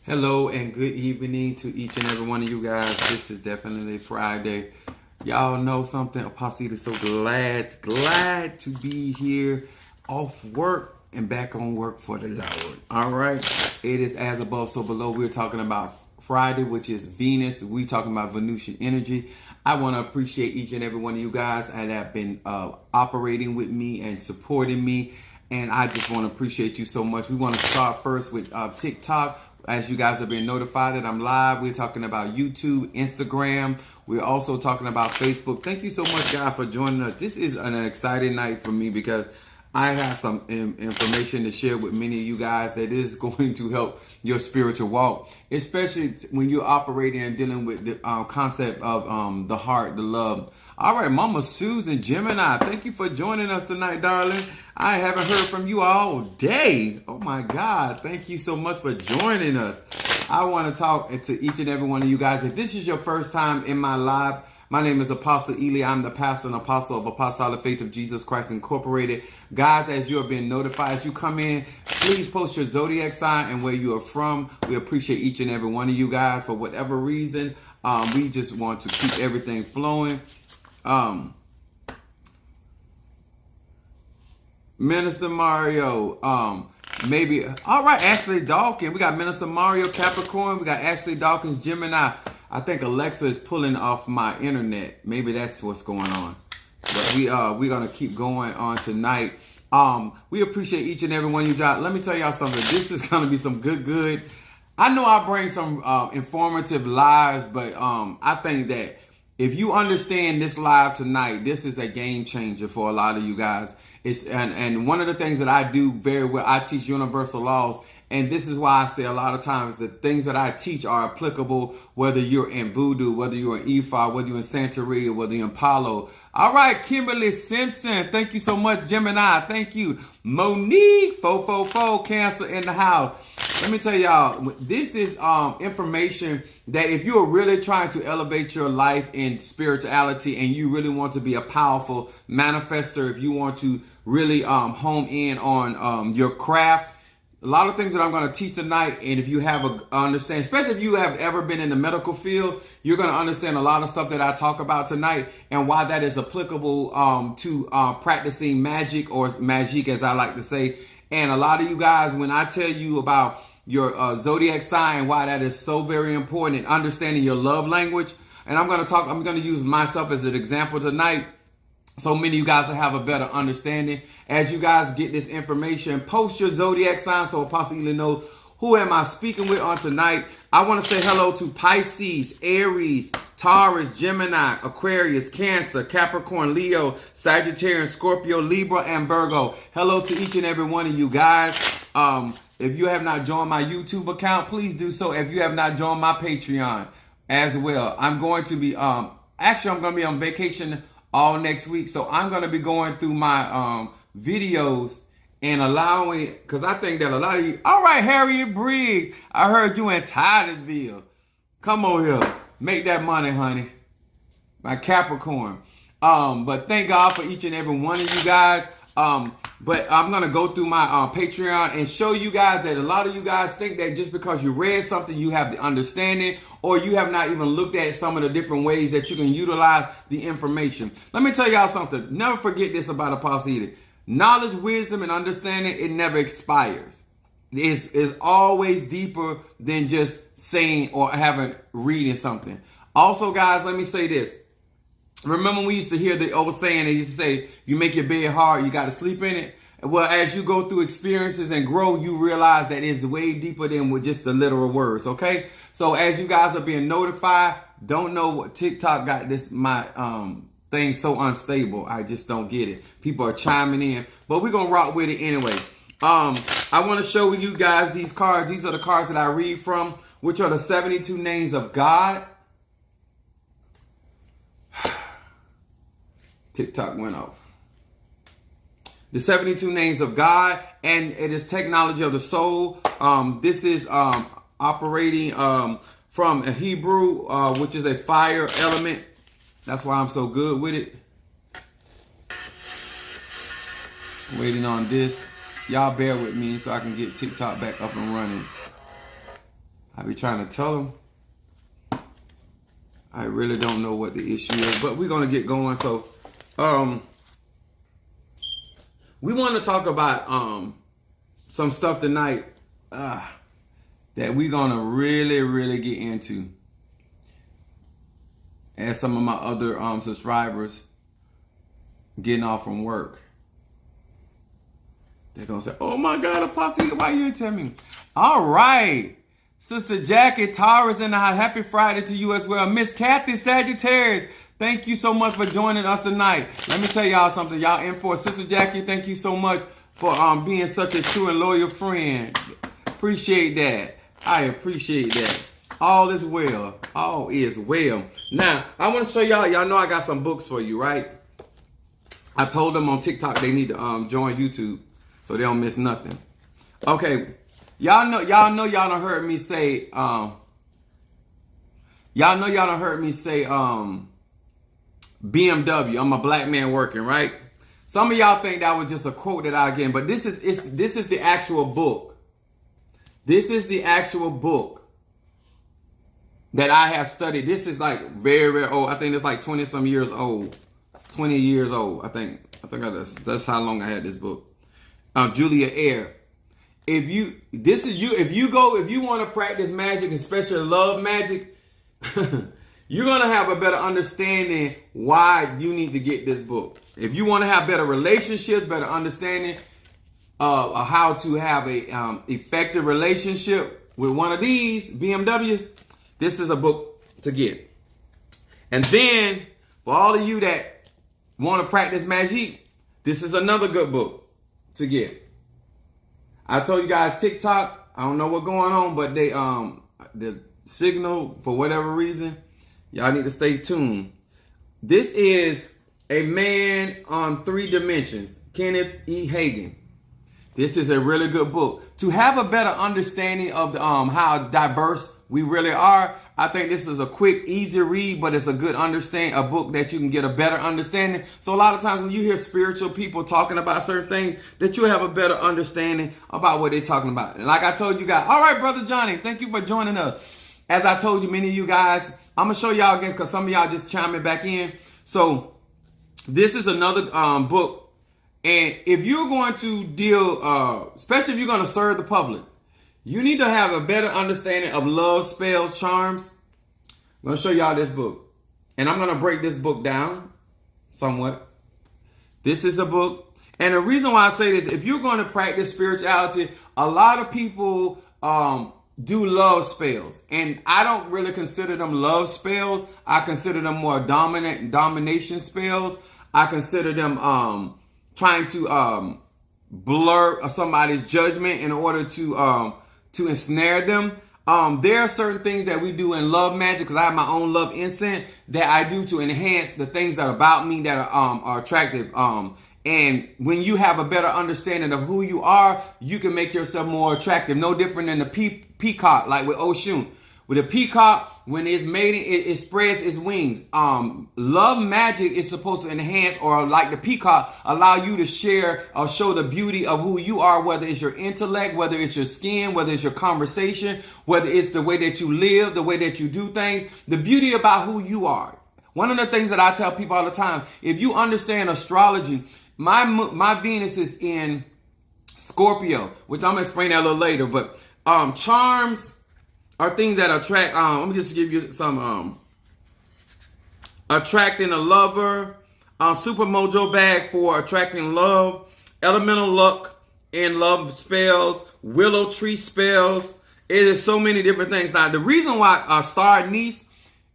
Hello and good evening to each and every one of you guys. This is definitely Friday. Y'all know something? Apostle is so glad to be here off work and back on work for the Lord. All right. It is as above, so below. We're talking about Friday, which is Venus. We talking about Venusian energy. I want to appreciate each and every one of you guys that have been operating with me and supporting me. And I just want to appreciate you so much. We want to start first with TikTok. As you guys have been notified that I'm live, we're talking about YouTube, Instagram. We're also talking about Facebook. Thank you so much, guys, for joining us. This is an exciting night for me because I have some information to share with many of you guys that is going to help your spiritual walk, especially when you're operating and dealing with the concept of the heart, the love. All right, Mama Susan Gemini, thank you for joining us tonight, darling. I haven't heard from you all day. Oh my God, thank you so much for joining us. I want to talk to each and every one of you guys. If this is your first time in my live, my name is Apostle Ely. I'm the pastor and apostle of Apostolic Faith of Jesus Christ Incorporated. Guys, as you have been notified, as you come in, please post your zodiac sign and where you are from. We appreciate each and every one of you guys for whatever reason. We just want to keep everything flowing. Minister Mario, maybe, all right, Ashley Dawkins. We got Minister Mario Capricorn. We got Ashley Dawkins Gemini. I think Alexa is pulling off my internet. Maybe that's what's going on. But we're gonna keep going on tonight. We appreciate each and every one of you guys. Let me tell y'all something. This is gonna be some good. I know I bring some informative lives, but I think that if you understand this live tonight, this is a game changer for a lot of you guys. And one of the things that I do very well, I teach universal laws. And this is why I say a lot of times the things that I teach are applicable, whether you're in voodoo, whether you're in Ifa, whether you're in Santeria, whether you're in Palo. All right, Kimberly Simpson, thank you so much. Gemini, thank you. Monique, 444, Cancer in the house. Let me tell y'all, this is information that if you are really trying to elevate your life in spirituality and you really want to be a powerful manifester, if you want to really home in on your craft, a lot of things that I'm going to teach tonight, and if you have a understand, especially if you have ever been in the medical field, you're going to understand a lot of stuff that I talk about tonight and why that is applicable to practicing magic, or magic as I like to say. And a lot of you guys, when I tell you about your zodiac sign, why that is so very important, and understanding your love language, and I'm going to use myself as an example tonight. So many of you guys will have a better understanding. As you guys get this information, post your zodiac sign so Apostle Ely knows who am I speaking with on tonight. I want to say hello to Pisces, Aries, Taurus, Gemini, Aquarius, Cancer, Capricorn, Leo, Sagittarius, Scorpio, Libra, and Virgo. Hello to each and every one of you guys. If you have not joined my YouTube account, please do so. If you have not joined my Patreon as well, I'm going to be I'm going to be on vacation all next week. So I'm going to be going through my videos and allowing, because I think that a lot of you, all right, Harriet Briggs, I heard you in Titusville. Come on here. Make that money, honey. My Capricorn. But thank God for each and every one of you guys. But I'm going to go through my Patreon and show you guys that a lot of you guys think that just because you read something, you have the understanding, or you have not even looked at some of the different ways that you can utilize the information. Let me tell y'all something. Never forget this about Apostle Ely. Knowledge, wisdom, and understanding, it never expires. It's always deeper than just saying or having reading something. Also, guys, let me say this. Remember we used to hear the old saying, they used to say, if you make your bed hard, you got to sleep in it. Well, as you go through experiences and grow, you realize that it's way deeper than with just the literal words, okay? So as you guys are being notified, don't know what TikTok got this, my thing so unstable. I just don't get it. People are chiming in, but we're going to rock with it anyway. I want to show you guys these cards. These are the cards that I read from, which are the 72 names of God. TikTok went off. The 72 names of God, and it is technology of the soul. This is operating from a Hebrew, which is a fire element. That's why I'm so good with it. Waiting on this. Y'all bear with me so I can get TikTok back up and running. I be trying to tell them. I really don't know what the issue is, but we're gonna get going. So, we want to talk about some stuff tonight that we're gonna really get into. As some of my other subscribers getting off from work, they're gonna say, "Oh my God, Apostle, why you didn't tell me?" All right. Sister Jackie, Taurus in the house. Happy Friday to you as well. Miss Kathy, Sagittarius, thank you so much for joining us tonight. Let me tell y'all something. Y'all in for Sister Jackie, thank you so much for being such a true and loyal friend. Appreciate that. I appreciate that. All is well. All is well. Now, I want to show y'all. Y'all know I got some books for you, right? I told them on TikTok they need to join YouTube so they don't miss nothing. Okay. Y'all know y'all done heard me say BMW. I'm a black man working, right? Some of y'all think that was just a quote that I get, but this is the actual book. This is the actual book that I have studied. This is like very old. I think it's like 20 some years old. 20 years old. I think that's how long I had this book. Julia Eyre. If you want to practice magic, especially love magic, you're going to have a better understanding why you need to get this book. If you want to have better relationships, better understanding of how to have a effective relationship with one of these BMWs, this is a book to get. And then for all of you that want to practice magic, this is another good book to get. I told you guys TikTok, I don't know what's going on, but they the signal, for whatever reason, y'all need to stay tuned. This is A Man on Three Dimensions, Kenneth E. Hagin. This is a really good book. To have a better understanding of the, how diverse we really are, I think this is a quick, easy read, but it's a good a book that you can get a better understanding. So a lot of times when you hear spiritual people talking about certain things, that you have a better understanding about what they're talking about. And like I told you guys, all right, Brother Johnny, thank you for joining us. As I told you, many of you guys, I'm going to show y'all again because some of y'all just chiming back in. So this is another book. And if you're going to deal, especially if you're going to serve the public, you need to have a better understanding of love, spells, charms. I'm going to show y'all this book. And I'm going to break this book down somewhat. This is a book. And the reason why I say this, if you're going to practice spirituality, a lot of people do love spells. And I don't really consider them love spells. I consider them more domination spells. I consider them trying to blur somebody's judgment in order to ensnare them. There are certain things that we do in love magic, because I have my own love incense that I do to enhance the things that are about me that are attractive. And when you have a better understanding of who you are, you can make yourself more attractive. No different than the peacock, like with Oshun. With a peacock, when it's mating, it spreads its wings. Love magic is supposed to enhance, or like the peacock, allow you to share or show the beauty of who you are, whether it's your intellect, whether it's your skin, whether it's your conversation, whether it's the way that you live, the way that you do things, the beauty about who you are. One of the things that I tell people all the time, if you understand astrology, my Venus is in Scorpio, which I'm going to explain that a little later, but charms are things that attract. Let me just give you some attracting a lover, super mojo bag for attracting love, elemental luck and love spells, willow tree spells. It is so many different things. Now, the reason why star niece,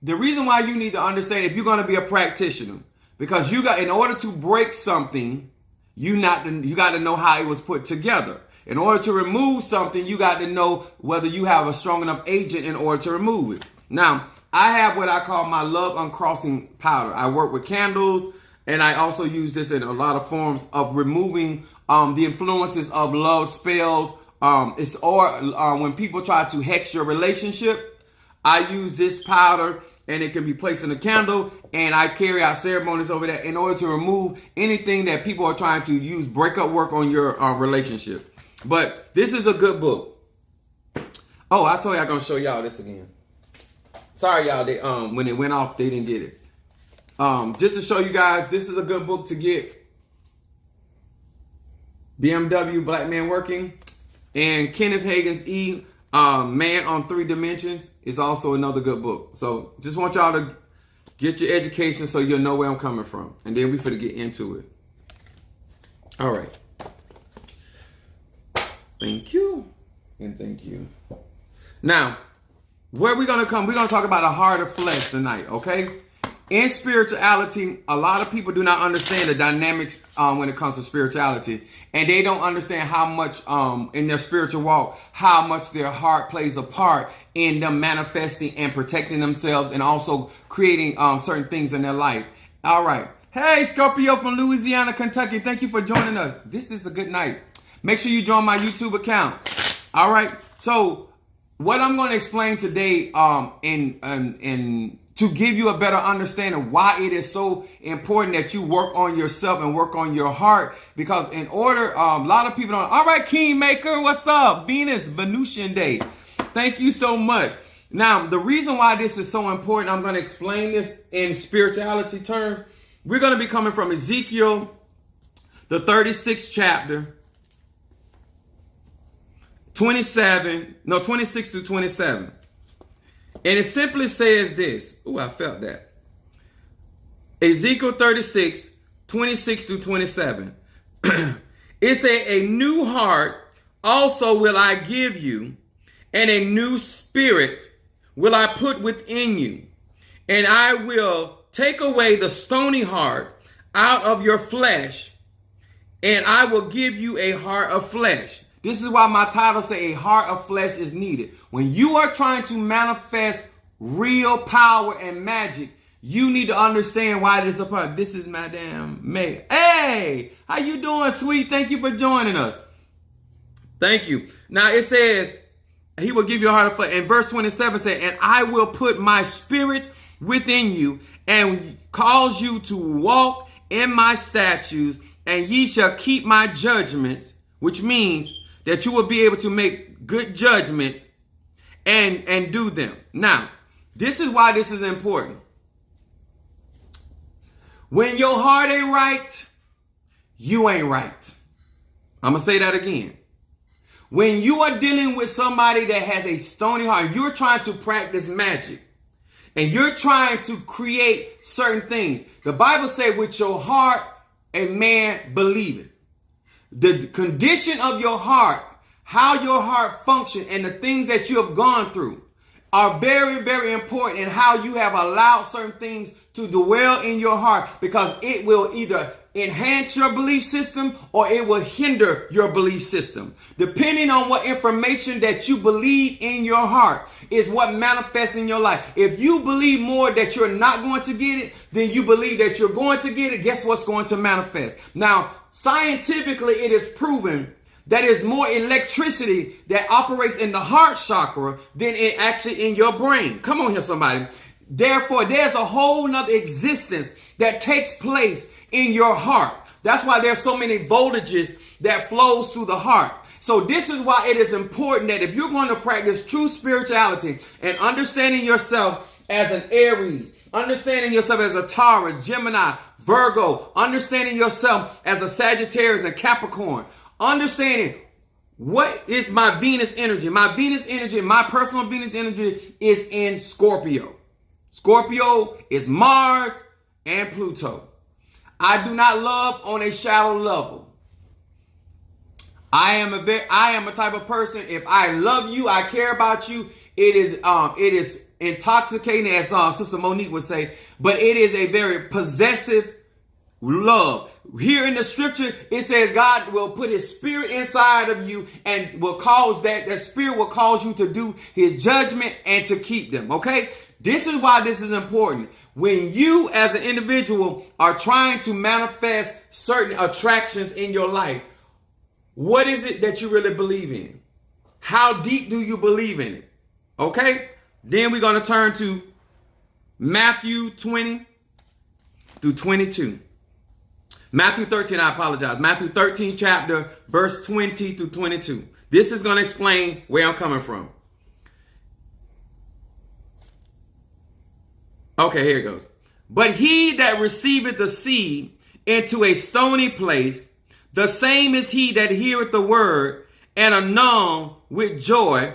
the reason why you need to understand if you're going to be a practitioner, because in order to break something, you got to know how it was put together. In order to remove something, you got to know whether you have a strong enough agent in order to remove it. Now, I have what I call my love uncrossing powder. I work with candles, and I also use this in a lot of forms of removing the influences of love spells. When people try to hex your relationship, I use this powder, and it can be placed in a candle, and I carry out ceremonies over that in order to remove anything that people are trying to use breakup work on your relationship. But this is a good book. Oh, I told you I'm gonna show y'all this again. Sorry, y'all. They when it went off, they didn't get it. Just to show you guys, this is a good book to get. BMW Black Man Working, and Kenneth Hagin's Man on Three Dimensions is also another good book. So just want y'all to get your education so you'll know where I'm coming from, and then we finna get into it. All right. Thank you and thank you. Now, where we gonna come? We're gonna talk about a heart of flesh tonight. Okay. In spirituality, a lot of people do not understand the dynamics when it comes to spirituality. And they don't understand how much in their spiritual walk, how much their heart plays a part in them manifesting and protecting themselves and also creating certain things in their life. All right. Hey, Scorpio from Louisiana, Kentucky. Thank you for joining us. This is a good night. Make sure you join my YouTube account. All right. So what I'm going to explain today to give you a better understanding why it is so important that you work on yourself and work on your heart. Because in order, a lot of people don't. All right, Kingmaker, what's up? Venusian Day. Thank you so much. Now, the reason why this is so important, I'm going to explain this in spirituality terms. We're going to be coming from Ezekiel, the 36th chapter, 26 through 27. And it simply says this. Oh, I felt that. Ezekiel 36, 26 through 27. It said, a new heart also will I give you, and a new spirit will I put within you. And I will take away the stony heart out of your flesh, and I will give you a heart of flesh. This is why my title say a heart of flesh is needed. When you are trying to manifest real power and magic, you need to understand why this is a part. This is Madame May. Hey, how you doing, sweet? Thank you for joining us. Thank you. Now it says, he will give you a heart of flesh. And verse 27 says, and I will put my spirit within you and cause you to walk in my statutes, and ye shall keep my judgments, which means that you will be able to make good judgments and do them. Now, this is why this is important. When your heart ain't right, you ain't right. I'm going to say that again. When you are dealing with somebody that has a stony heart, you're trying to practice magic and you're trying to create certain things. The Bible says, with your heart, a man believeth. The condition of your heart, how your heart functions, and the things that you have gone through are very, very important in how you have allowed certain things to dwell in your heart, because it will either enhance your belief system or it will hinder your belief system. Depending on what information that you believe in your heart is what manifests in your life. If you believe more that you're not going to get it than you believe that you're going to get it, guess what's going to manifest? Now, scientifically, it is proven that is more electricity that operates in the heart chakra than it actually in your brain. Come on here, somebody. Therefore, there's a whole nother existence that takes place in your heart. That's why there's so many voltages that flows through the heart. So this is why it is important that if you're going to practice true spirituality and understanding yourself as an Aries, understanding yourself as a Taurus, Gemini, Virgo, understanding yourself as a Sagittarius and Capricorn, understanding what is my Venus energy. My Venus energy, my personal Venus energy is in Scorpio. Scorpio is Mars and Pluto. I do not love on a shallow level. I am a type of person, if I love you, I care about you, it is intoxicating, as Sister Monique would say, but it is a very possessive love. Here in the scripture, it says God will put his spirit inside of you and will cause that spirit will cause you to do his judgment and to keep them. Okay. This is why this is important. When you as an individual are trying to manifest certain attractions in your life, what is it that you really believe in? How deep do you believe in it? Okay. Then we're going to turn to Matthew 20 through 22. Matthew 13, I apologize. Matthew 13 chapter, verse 20 through 22. This is going to explain where I'm coming from. Okay, here it goes. But he that receiveth the seed into a stony place, the same is he that heareth the word, and anon with joy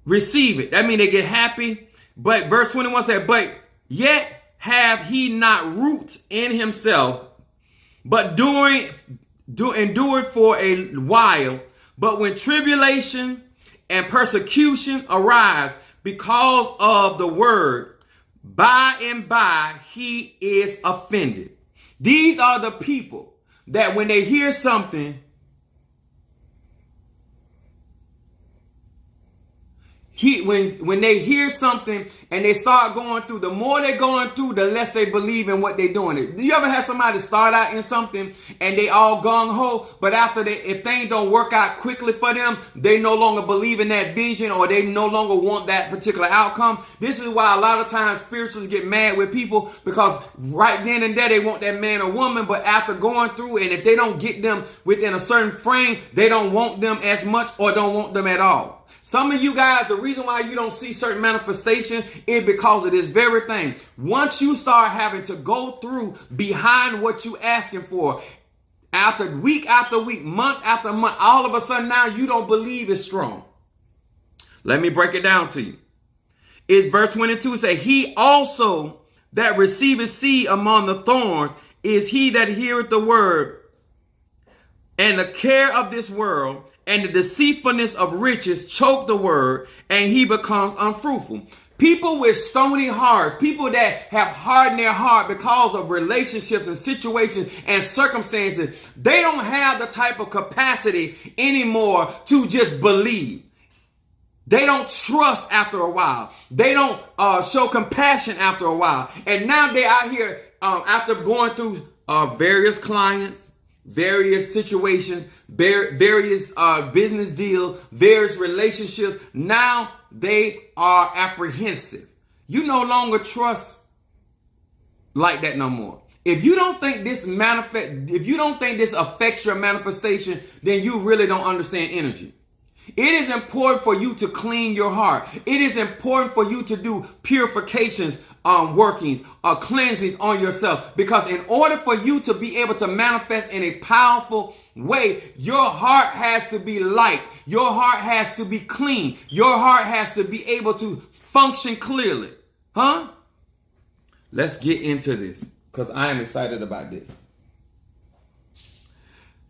receive it. That means they get happy. But verse 21 said, but yet have he not root in himself, but endured for a while. But when tribulation and persecution arise because of the word, by and by he is offended. These are the people that when they hear something, when they hear something and they start going through, the more they're going through, the less they believe in what they're doing. Do you ever have somebody start out in something and they all gung-ho, but after if things don't work out quickly for them, they no longer believe in that vision, or they no longer want that particular outcome? This is why a lot of times spiritualists get mad with people, because right then and there they want that man or woman, but after going through, and if they don't get them within a certain frame, they don't want them as much or don't want them at all. Some of you guys, the reason why you don't see certain manifestation is because of this very thing. Once you start having to go through behind what you asking for, after week, month after month, all of a sudden now you don't believe it's strong. Let me break it down to you. It's verse 22 say, he also that receiveth seed among the thorns is he that heareth the word, and the care of this world and the deceitfulness of riches choke the word, and he becomes unfruitful. People with stony hearts, people that have hardened their heart because of relationships and situations and circumstances, they don't have the type of capacity anymore to just believe. They don't trust after a while. They don't show compassion after a while. And now they're out here after going through various clients, various situations, various business deals, various relationships. Now they are apprehensive. You no longer trust like that no more. If you don't think this affects your manifestation, then you really don't understand energy. It is important for you to clean your heart. It is important for you to do purifications, workings, cleansings on yourself. Because in order for you to be able to manifest in a powerful way, your heart has to be light. Your heart has to be clean. Your heart has to be able to function clearly. Huh? Let's get into this, because I am excited about this.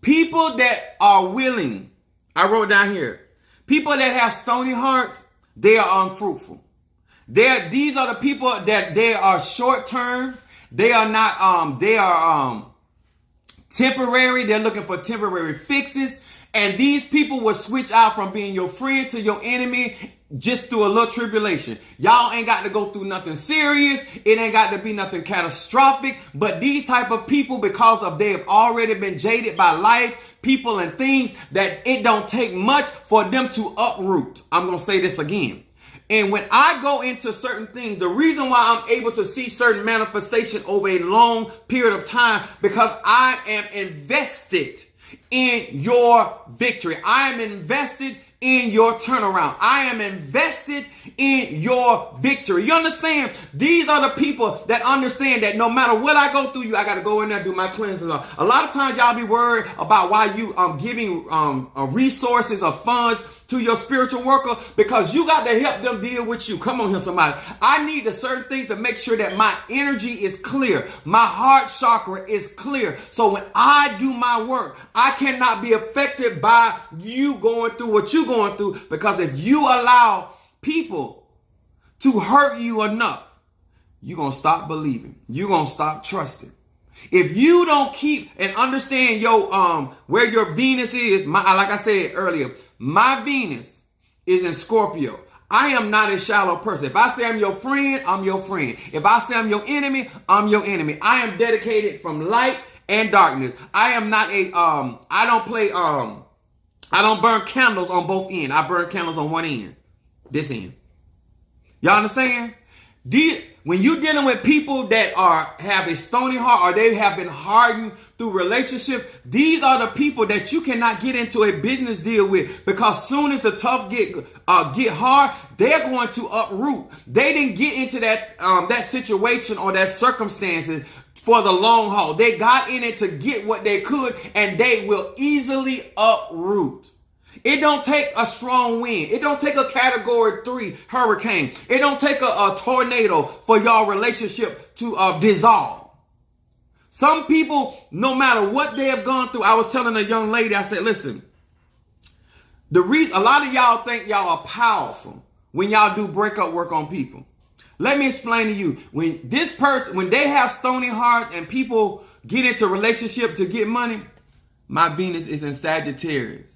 People that are willing, I wrote down here, people that have stony hearts, they are unfruitful. These are the people that they are short term. They are not, they are temporary. They're looking for temporary fixes. And these people will switch out from being your friend to your enemy just through a little tribulation. Y'all ain't got to go through nothing serious. It ain't got to be nothing catastrophic. But these type of people, because of they have already been jaded by life, people and things, that it don't take much for them to uproot. I'm going to say this again. And when I go into certain things, the reason why I'm able to see certain manifestation over a long period of time, because I am invested in your victory. I am invested in your turnaround. I am invested in your victory. You understand? These are the people that understand that no matter what I go through, I got to go in there and do my cleansing. A lot of times y'all be worried about why you giving resources or funds to your spiritual worker, because you got to help them deal with you. Come on here, somebody. I need a certain thing to make sure that my energy is clear. My heart chakra is clear. So when I do my work, I cannot be affected by you going through what you're going through, because if you allow people to hurt you enough, you're going to stop believing. You're going to stop trusting. If you don't keep and understand where your Venus is, like I said earlier, my Venus is in Scorpio. I am not a shallow person. If I say I'm your friend, I'm your friend. If I say I'm your enemy, I'm your enemy. I am dedicated from light and darkness. I am not I don't burn candles on both ends. I burn candles on one end. This end. Y'all understand? When you're dealing with people that have a stony heart or they have been hardened through relationship, these are the people that you cannot get into a business deal with, because soon as the tough get hard, they're going to uproot. They didn't get into that situation or that circumstances for the long haul. They got in it to get what they could, and they will easily uproot. It don't take a strong wind. It don't take a category 3 hurricane. It don't take a tornado for y'all relationship to dissolve. Some people, no matter what they have gone through, I was telling a young lady, I said, listen, a lot of y'all think y'all are powerful when y'all do breakup work on people. Let me explain to you. When they have stony hearts and people get into relationship to get money, my Venus is in Sagittarius.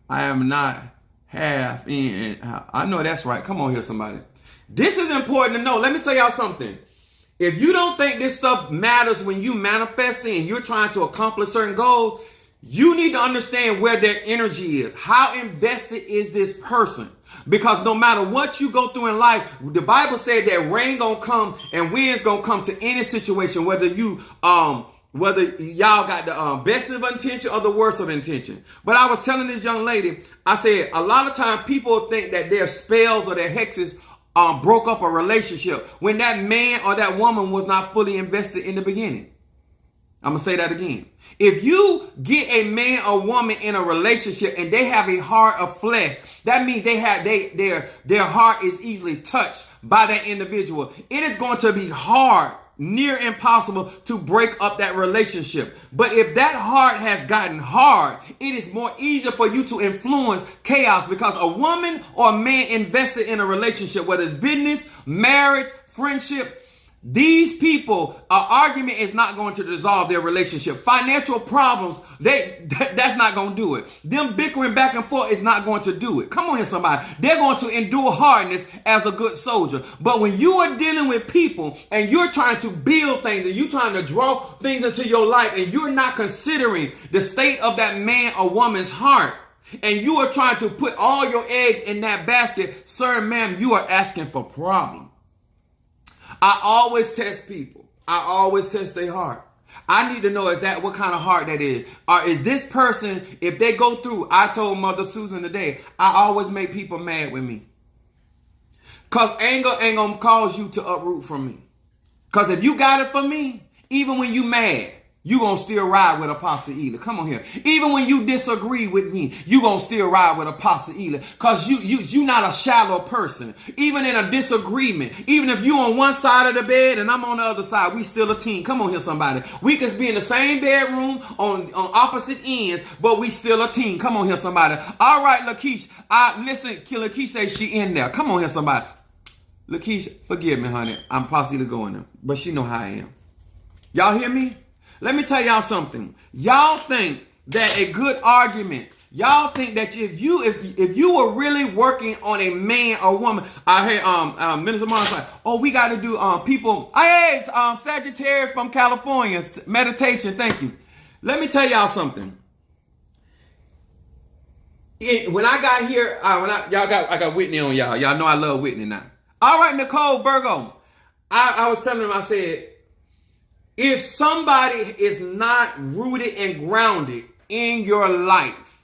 I am not half in. I know that's right. Come on here, somebody. This is important to know. Let me tell y'all something. If you don't think this stuff matters when you manifesting and you're trying to accomplish certain goals, you need to understand where their energy is. How invested is this person? Because no matter what you go through in life, the Bible said that rain gonna come and wind's gonna come to any situation, whether y'all got the best of intention or the worst of intention. But I was telling this young lady, I said, a lot of times people think that their spells or their hexes broke up a relationship when that man or that woman was not fully invested in the beginning. I'm going to say that again. If you get a man or woman in a relationship and they have a heart of flesh, that means their heart is easily touched by that individual. It is going to be hard, near impossible, to break up that relationship. But if that heart has gotten hard, it is more easier for you to influence chaos, because a woman or a man invested in a relationship, whether it's business, marriage, friendship, these people, an argument is not going to dissolve their relationship. Financial problems, that's not going to do it. Them bickering back and forth is not going to do it. Come on here, somebody. They're going to endure hardness as a good soldier. But when you are dealing with people and you're trying to build things and you're trying to draw things into your life and you're not considering the state of that man or woman's heart, and you are trying to put all your eggs in that basket, sir, ma'am, you are asking for problems. I always test people. I always test their heart. I need to know what kind of heart that is. Or is this person, if they go through, I told Mother Susan today, I always make people mad with me. Because anger ain't going to cause you to uproot from me. Because if you got it for me, even when you mad, you going to still ride with Apostle Ela. Come on here. Even when you disagree with me, you going to still ride with Apostle Ela. Because you not a shallow person. Even in a disagreement, even if you on one side of the bed and I'm on the other side, we still a team. Come on here, somebody. We could be in the same bedroom on opposite ends, but we still a team. Come on here, somebody. All right, Lakeisha. Listen, Lakeisha say she in there. Come on here, somebody. Lakeisha, forgive me, honey. I'm possibly going there, but she know how I am. Y'all hear me? Let me tell y'all something. Y'all think that a good argument, y'all think that if you were really working on a man or woman, I heard Minister Martin say, oh, we got to do people. Hey, it's Sagittarius from California, meditation. Thank you. Let me tell y'all something. When I got here, I got Whitney on y'all. Y'all know I love Whitney now. All right, Nicole Virgo. I was telling him, I said, if somebody is not rooted and grounded in your life,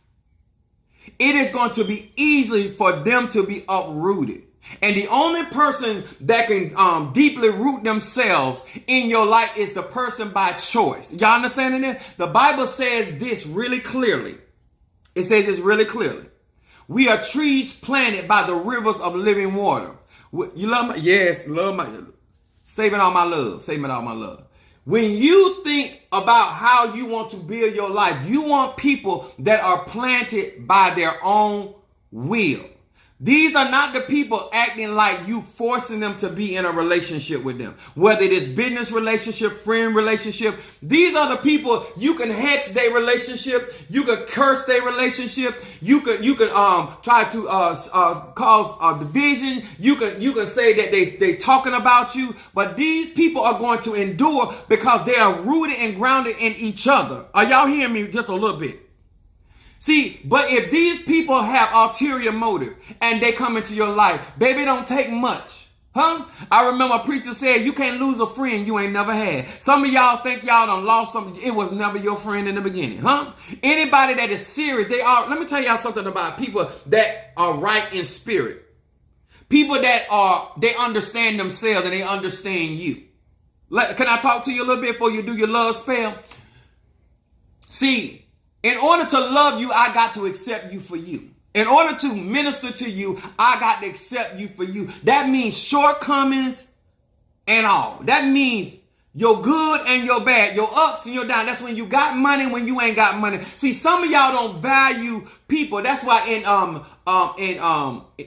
it is going to be easy for them to be uprooted. And the only person that can deeply root themselves in your life is the person by choice. Y'all understanding this? The Bible says this really clearly. It says this really clearly. We are trees planted by the rivers of living water. You love my? Yes, love my. Saving all my love. Saving all my love. When you think about how you want to build your life, you want people that are planted by their own will. These are not the people acting like you forcing them to be in a relationship with them. Whether it is business relationship, friend relationship, these are the people you can hex their relationship, you can curse their relationship, you can try to cause division, you can say that they talking about you, but these people are going to endure because they are rooted and grounded in each other. Are y'all hearing me just a little bit? See, but if these people have ulterior motive and they come into your life, baby, it don't take much Huh? I remember a preacher said, you can't lose a friend you ain't never had. Some of y'all think y'all done lost something. It was never your friend in the beginning. Huh? Anybody that is serious, let me tell y'all something about people that are right in spirit. People that they understand themselves and they understand you. Can I talk to you a little bit before you do your love spell? See, in order to love you, I got to accept you for you. In order to minister to you, I got to accept you for you. That means shortcomings and all. That means your good and your bad, your ups and your downs. That's when you got money, when you ain't got money. See, some of y'all don't value people. That's why in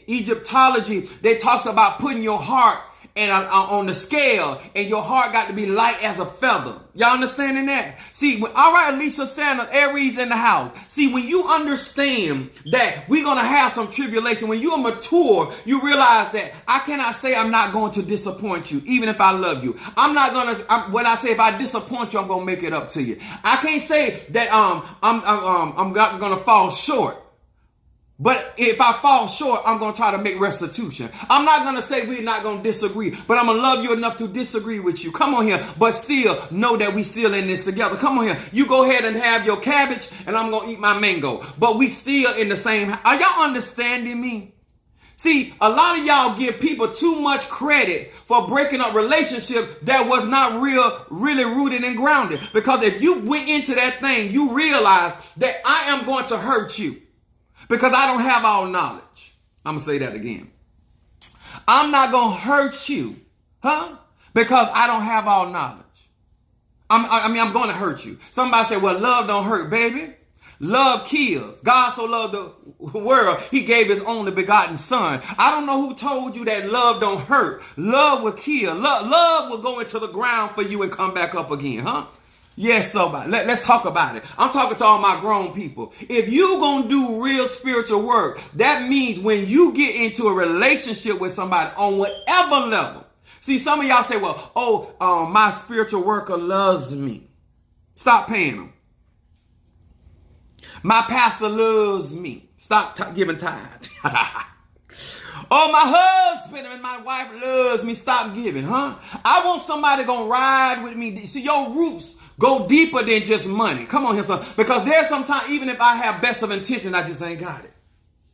Egyptology, they talks about putting your heart and on the scale, and your heart got to be light as a feather. Y'all understanding that? See, all right, Alicia Sanders, Aries in the house. See, when you understand that we're going to have some tribulation, when you're mature, you realize that I cannot say I'm not going to disappoint you, even if I love you. I'm not going to, when I say if I disappoint you, I'm going to make it up to you. I can't say that I'm going to fall short. But if I fall short, I'm going to try to make restitution. I'm not going to say we're not going to disagree, but I'm going to love you enough to disagree with you. Come on here. But still know that we still in this together. Come on here. You go ahead and have your cabbage and I'm going to eat my mango. But we still in the same. Are y'all understanding me? See, a lot of y'all give people too much credit for breaking up relationships that was not really rooted and grounded. Because if you went into that thing, you realize that I am going to hurt you. Because I don't have all knowledge. I'm going to say that again. I'm not going to hurt you. Huh? Because I don't have all knowledge. I'm going to hurt you. Somebody said, well, love don't hurt, baby. Love kills. God so loved the world, he gave his only begotten son. I don't know who told you that love don't hurt. Love will kill. Love will go into the ground for you and come back up again. Huh? Yes, somebody. Let's talk about it. I'm talking to all my grown people. If you gonna do real spiritual work, that means when you get into a relationship with somebody on whatever level. See, some of y'all say, well, my spiritual worker loves me. Stop paying them. My pastor loves me. Stop giving tithes. Oh, my husband and my wife loves me. Stop giving, huh? I want somebody gonna ride with me. See, your roots go deeper than just money. Come on here, son. Because there's sometimes, even if I have best of intentions, I just ain't got it.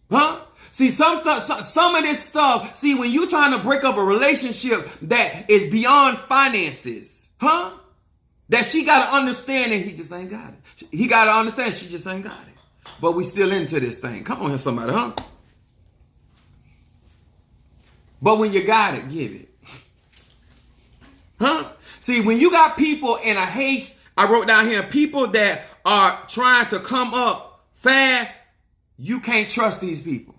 Huh? See, some of this stuff, see, when you're trying to break up a relationship that is beyond finances, huh? That she got to understand that he just ain't got it. He got to understand she just ain't got it. But we still into this thing. Come on here, somebody, huh? But when you got it, give it. Huh? See, when you got people in a haste, I wrote down here, people that are trying to come up fast, you can't trust these people.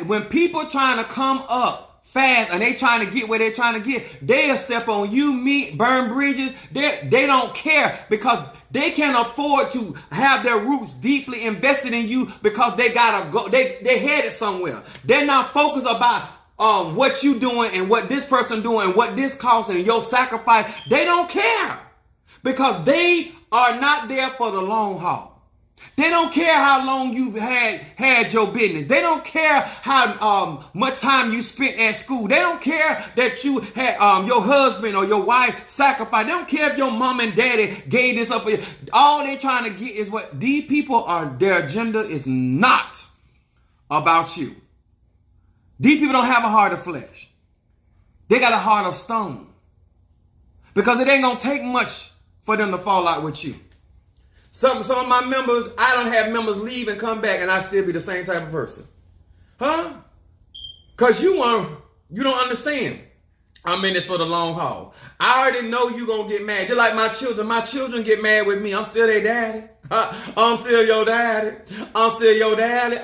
When people trying to come up fast and they trying to get where they're trying to get, they'll step on you, me, burn bridges. They don't care because they can't afford to have their roots deeply invested in you because they gotta go. They headed somewhere. They're not focused about what you doing and what this person doing and what this costs and your sacrifice. They don't care because they are not there for the long haul. They don't care how long you had your business. They don't care how much time you spent at school. They don't care that you had your husband or your wife sacrificed. They don't care if your mom and daddy gave this up for you. All they trying to get is what these people are. Their agenda is not about you. These people don't have a heart of flesh. They got a heart of stone. Because it ain't going to take much for them to fall out with you. Some of my members, I don't have members leave and come back and I still be the same type of person. Huh? Because you don't understand. I'm in this for the long haul. I already know you going to get mad. Just like my children. My children get mad with me. I'm still their daddy. I'm still your daddy. I'm still your daddy.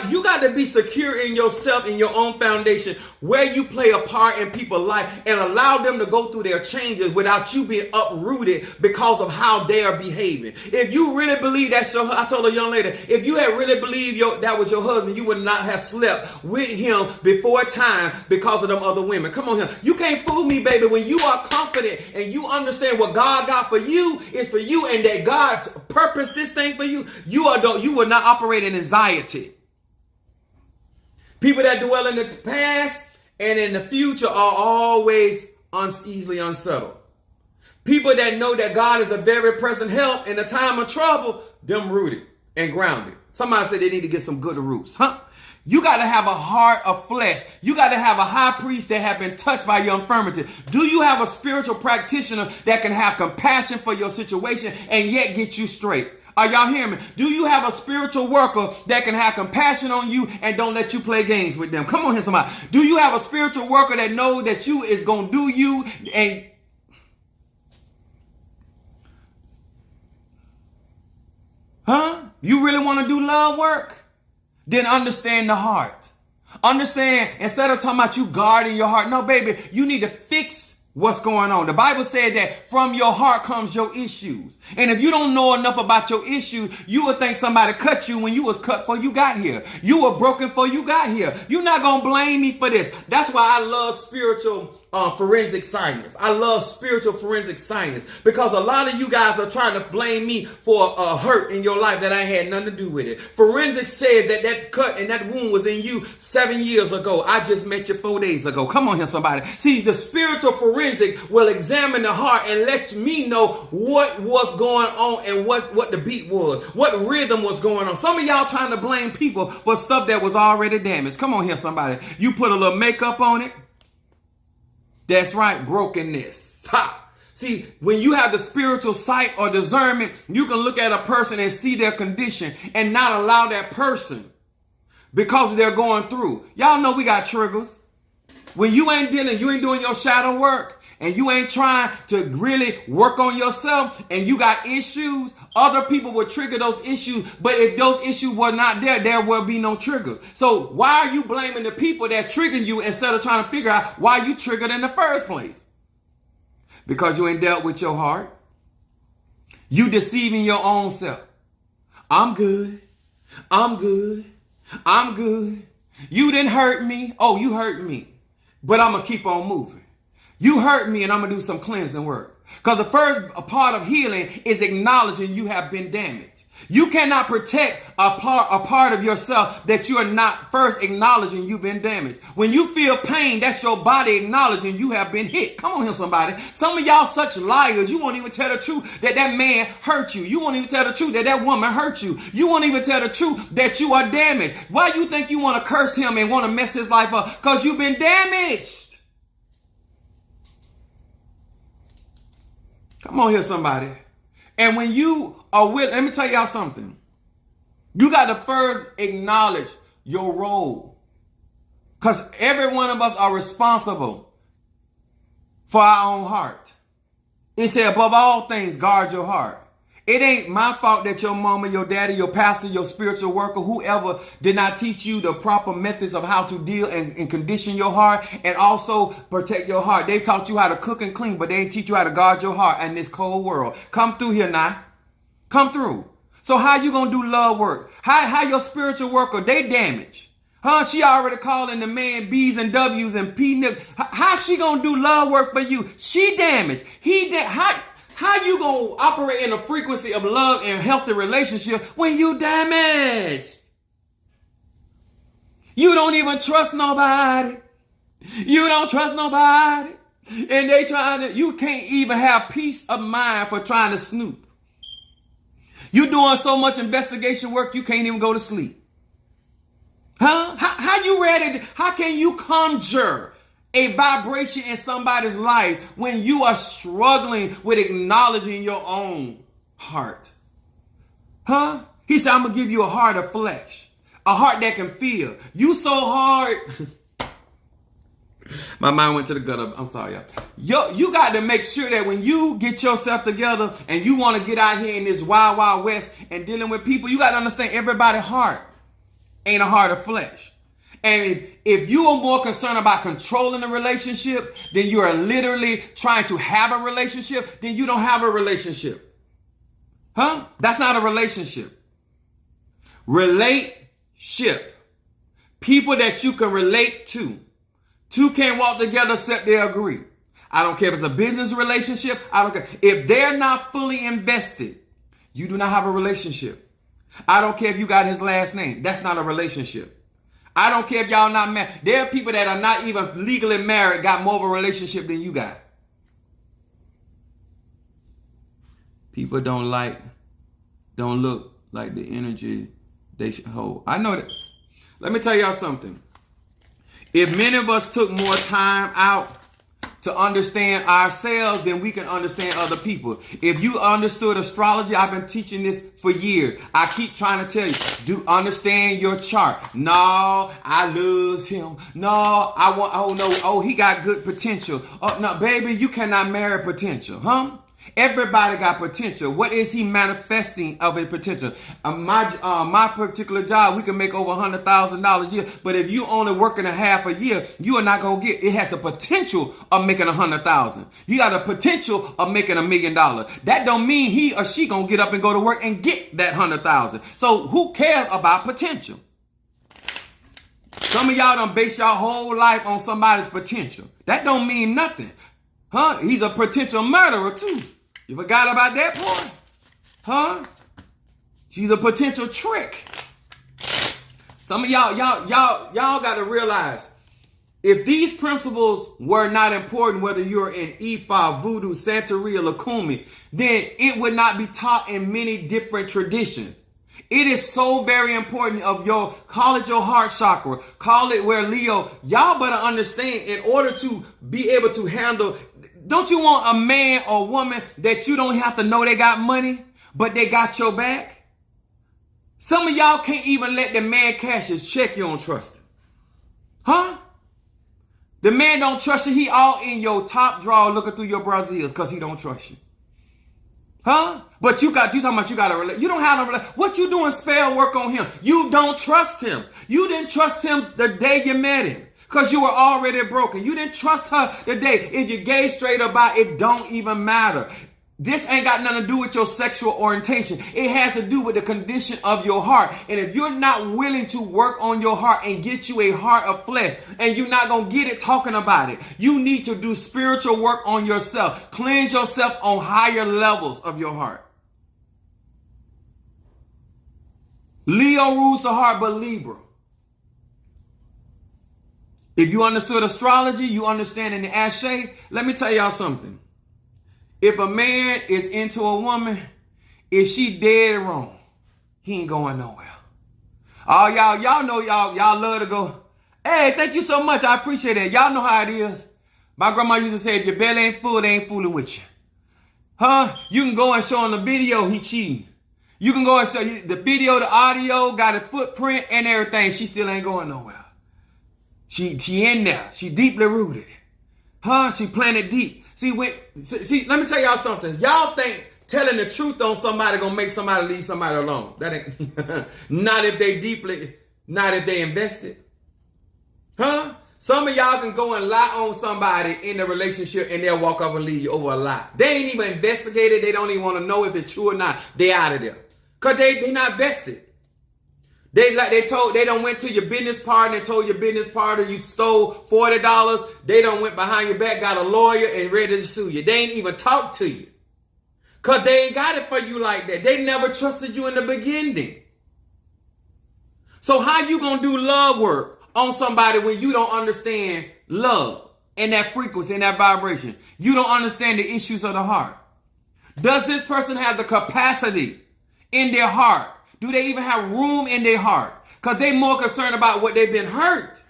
You got to be secure in yourself, in your own foundation, where you play a part in people's life and allow them to go through their changes without you being uprooted because of how they are behaving. If you really believe that's I told a young lady, if you had really believed that was your husband, you would not have slept with him before time because of them other women. Come on here. You can't fool me, baby. When you are confident and you understand what God got for you is for you and that God's purpose this thing for you, you will not operate in anxiety. People that dwell in the past and in the future are always easily unsettled. People that know that God is a very present help in a time of trouble, them rooted and grounded. Somebody said they need to get some good roots. You got to have a heart of flesh. You got to have a high priest that have been touched by your infirmity. Do you have a spiritual practitioner that can have compassion for your situation and yet get you straight? Are y'all hearing me? Do you have a spiritual worker that can have compassion on you and don't let you play games with them? Come on here, somebody. Do you have a spiritual worker that knows that you is going to do you and you really want to do love work? Then understand the heart. Understand, instead of talking about you guarding your heart, no, baby, you need to fix what's going on. The Bible said that from your heart comes your issues. And if you don't know enough about your issues, you would think somebody cut you when you was cut before you got here. You were broken before you got here. You're not going to blame me for this. That's why I love spiritual forensic science. I love spiritual forensic science because a lot of you guys are trying to blame me for a hurt in your life that I had nothing to do with it. Forensic says that that cut and that wound was in you 7 years ago. I just met you 4 days ago. Come on here, somebody. See, the spiritual forensic will examine the heart and let me know what was going on and what the beat was, what rhythm was going on. Some of y'all trying to blame people for stuff that was already damaged. Come on here, somebody. You put a little makeup on it. That's right, brokenness. Ha! See, when you have the spiritual sight or discernment, you can look at a person and see their condition and not allow that person because they're going through. Y'all know we got triggers. When you ain't dealing, you ain't doing your shadow work and you ain't trying to really work on yourself and you got issues, other people will trigger those issues. But if those issues were not there, there will be no trigger. So why are you blaming the people that triggered you instead of trying to figure out why you triggered in the first place? Because you ain't dealt with your heart. You deceiving your own self. I'm good. I'm good. I'm good. You didn't hurt me. Oh, you hurt me. But I'm going to keep on moving. You hurt me and I'm going to do some cleansing work. Because the first part of healing is acknowledging you have been damaged. You cannot protect a part of yourself that you are not first acknowledging you've been damaged. When you feel pain, that's your body acknowledging you have been hit. Come on here, somebody. Some of y'all such liars. You won't even tell the truth that that man hurt you. You won't even tell the truth that that woman hurt you. You won't even tell the truth that you are damaged. Why you think you want to curse him and want to mess his life up? Because you've been damaged. Come on here, somebody. And when you are let me tell y'all something. You got to first acknowledge your role. Because every one of us are responsible for our own heart. It said, above all things, guard your heart. It ain't my fault that your mama, your daddy, your pastor, your spiritual worker, whoever did not teach you the proper methods of how to deal and condition your heart and also protect your heart. They taught you how to cook and clean, but they didn't teach you how to guard your heart in this cold world. Come through here now. Come through. So how you going to do love work? How your spiritual worker, they damaged? She already calling the man B's and W's and P. How she going to do love work for you? She damaged. How you going to operate in a frequency of love and healthy relationship when you damaged? You don't even trust nobody. You don't trust nobody. And they you can't even have peace of mind for trying to snoop. You doing so much investigation work, you can't even go to sleep. How you ready? How can you conjure a vibration in somebody's life when you are struggling with acknowledging your own heart? He said, I'm going to give you a heart of flesh, a heart that can feel. You so hard. My mind went to the gutter. I'm sorry, y'all. You got to make sure that when you get yourself together and you want to get out here in this wild, wild west and dealing with people, you got to understand everybody's heart ain't a heart of flesh. And if you are more concerned about controlling the relationship than you are literally trying to have a relationship, then you don't have a relationship. That's not a relationship. Relationship. People that you can relate to. Two can't walk together except they agree. I don't care if it's a business relationship. I don't care. If they're not fully invested, you do not have a relationship. I don't care if you got his last name. That's not a relationship. I don't care if y'all not married. There are people that are not even legally married got more of a relationship than you got. People don't look like the energy they should hold. I know that. Let me tell y'all something. If many of us took more time out to understand ourselves, then we can understand other people. If you understood astrology, I've been teaching this for years. I keep trying to tell you, do understand your chart. No, I lose him. No, I want, oh no, oh, he got good potential. Oh no, baby, you cannot marry potential, huh? Everybody got potential. What is he manifesting of a potential? My particular job, we can make over $100,000 a year. But if you only working a half a year, you are not gonna get. It has the potential of making 100,000. You got a potential of making $1 million. That don't mean he or she gonna get up and go to work and get that 100,000. So who cares about potential? Some of y'all done base your whole life on somebody's potential. That don't mean nothing. Huh? He's a potential murderer too. You forgot about that part? Huh? She's a potential trick. Some of y'all got to realize, if these principles were not important, whether you're in Ifa, Voodoo, Santeria, Lakumi, then it would not be taught in many different traditions. It is so very important call it your heart chakra, call it where Leo, y'all better understand, in order to be able to handle. Don't you want a man or woman that you don't have to know they got money, but they got your back? Some of y'all can't even let the man cash his check. You don't trust him. Huh? The man don't trust you. He all in your top drawer looking through your Brazils because he don't trust you. Huh? But you talking about you got a relationship. You don't have a relationship. What you doing spell work on him? You don't trust him. You didn't trust him the day you met him. Because you were already broken. You didn't trust her today. If you gay straight about it, don't even matter. This ain't got nothing to do with your sexual orientation. It has to do with the condition of your heart. And if you're not willing to work on your heart and get you a heart of flesh, and you're not going to get it talking about it, you need to do spiritual work on yourself. Cleanse yourself on higher levels of your heart. Leo rules the heart, but Libra. If you understood astrology, you understand in the Ashe. Let me tell y'all something. If a man is into a woman, if she dead wrong, he ain't going nowhere. Oh, y'all know y'all love to go, hey, thank you so much. I appreciate it. Y'all know how it is. My grandma used to say, if your belly ain't full, they ain't fooling with you. Huh? You can go and show him the video, he cheating. You can go and show you the video, the audio, got a footprint and everything. She still ain't going nowhere. She in there. She deeply rooted. Huh? She planted deep. See, let me tell y'all something. Y'all think telling the truth on somebody gonna make somebody leave somebody alone. That ain't not if they invested. Huh? Some of y'all can go and lie on somebody in the relationship and they'll walk up and leave you over a lie. They ain't even investigated. They don't even want to know if it's true or not. They out of there. Cause they not vested. They done went to your business partner and told your business partner you stole $40. They done went behind your back, got a lawyer and ready to sue you. They ain't even talk to you. Cause they ain't got it for you like that. They never trusted you in the beginning. So how you gonna do love work on somebody when you don't understand love and that frequency and that vibration? You don't understand the issues of the heart. Does this person have the capacity in their heart? Do they even have room in their heart? Because they more concerned about what they've been hurt.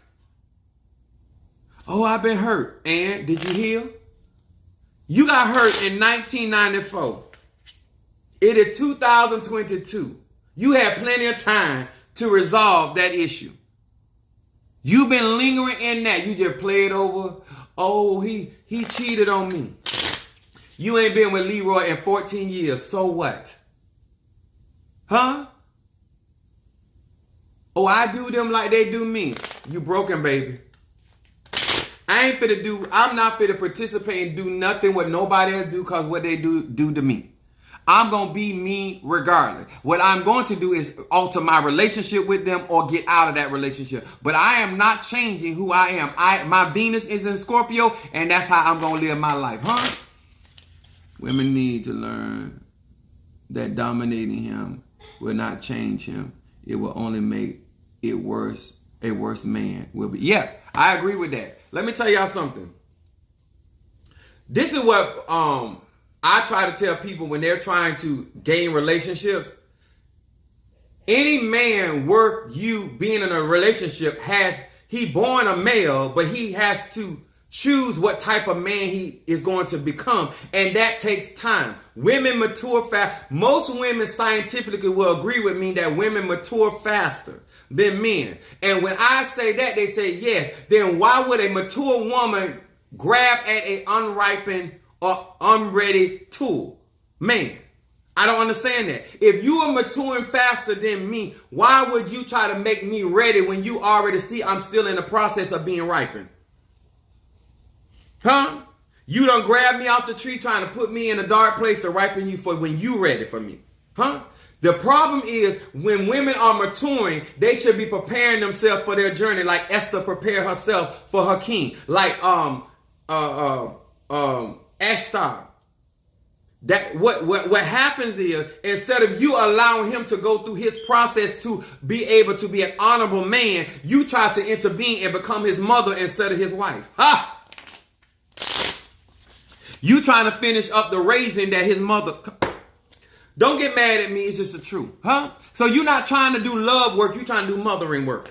Oh, I've been hurt. And did you heal? You got hurt in 1994. It is 2022. You have plenty of time to resolve that issue. You've been lingering in that. You just played over. Oh, he cheated on me. You ain't been with Leroy in 14 years. So what? Huh? Oh, I do them like they do me. You broken, baby. I'm not fit to participate and do nothing what nobody else do because what they do to me. I'm going to be me regardless. What I'm going to do is alter my relationship with them or get out of that relationship. But I am not changing who I am. My Venus is in Scorpio and that's how I'm going to live my life. Huh? Women need to learn that dominating him will not change him. It will only make it worse a worse man will be. Yeah, I agree with that. Let me tell y'all something. This is what I try to tell people when they're trying to gain relationships. Any man worth you being in a relationship he born a male, but he has to choose what type of man he is going to become. And that takes time. Women mature fast. Most women scientifically will agree with me that women mature faster than men. And when I say that, they say yes. Then why would a mature woman grab at a unripened or unready tool? Man, I don't understand that. If you are maturing faster than me, why would you try to make me ready when you already see I'm still in the process of being ripened? Huh? You done grabbed me off the tree trying to put me in a dark place to ripen you for when you ready for me. Huh? The problem is when women are maturing, they should be preparing themselves for their journey like Esther prepared herself for her king. Like Ashtar. That what happens is instead of you allowing him to go through his process to be able to be an honorable man, you try to intervene and become his mother instead of his wife. Ha! You trying to finish up the raising that his mother. Don't get mad at me. It's just the truth. Huh? So you're not trying to do love work. You're trying to do mothering work.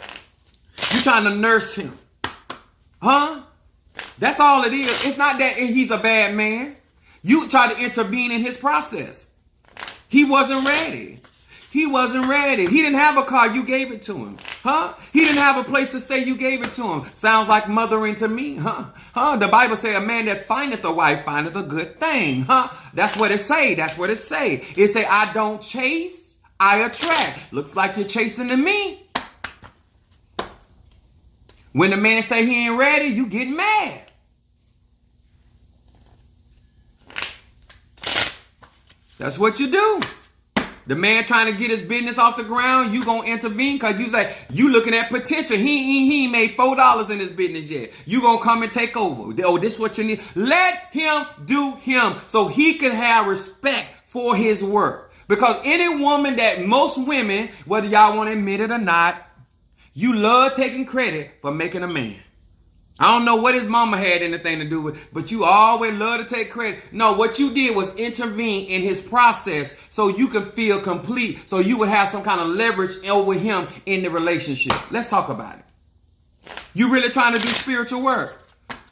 You're trying to nurse him. Huh? That's all it is. It's not that he's a bad man. You try to intervene in his process. He wasn't ready. He wasn't ready. He didn't have a car. You gave it to him. Huh? He didn't have a place to stay. You gave it to him. Sounds like mothering to me. Huh? Huh? The Bible says a man that findeth a wife findeth a good thing. Huh? That's what it say. That's what it say. It say, I don't chase, I attract. Looks like you're chasing to me. When the man say he ain't ready, you get mad. That's what you do. The man trying to get his business off the ground, you gonna intervene because you looking at potential. He ain't made $4 in his business yet. You gonna come and take over. Oh, this is what you need. Let him do him so he can have respect for his work. Because any woman most women, whether y'all want to admit it or not, you love taking credit for making a man. I don't know what his mama had anything to do with, but you always love to take credit. No, what you did was intervene in his process so you can feel complete, so you would have some kind of leverage over him in the relationship. Let's talk about it. You really trying to do spiritual work?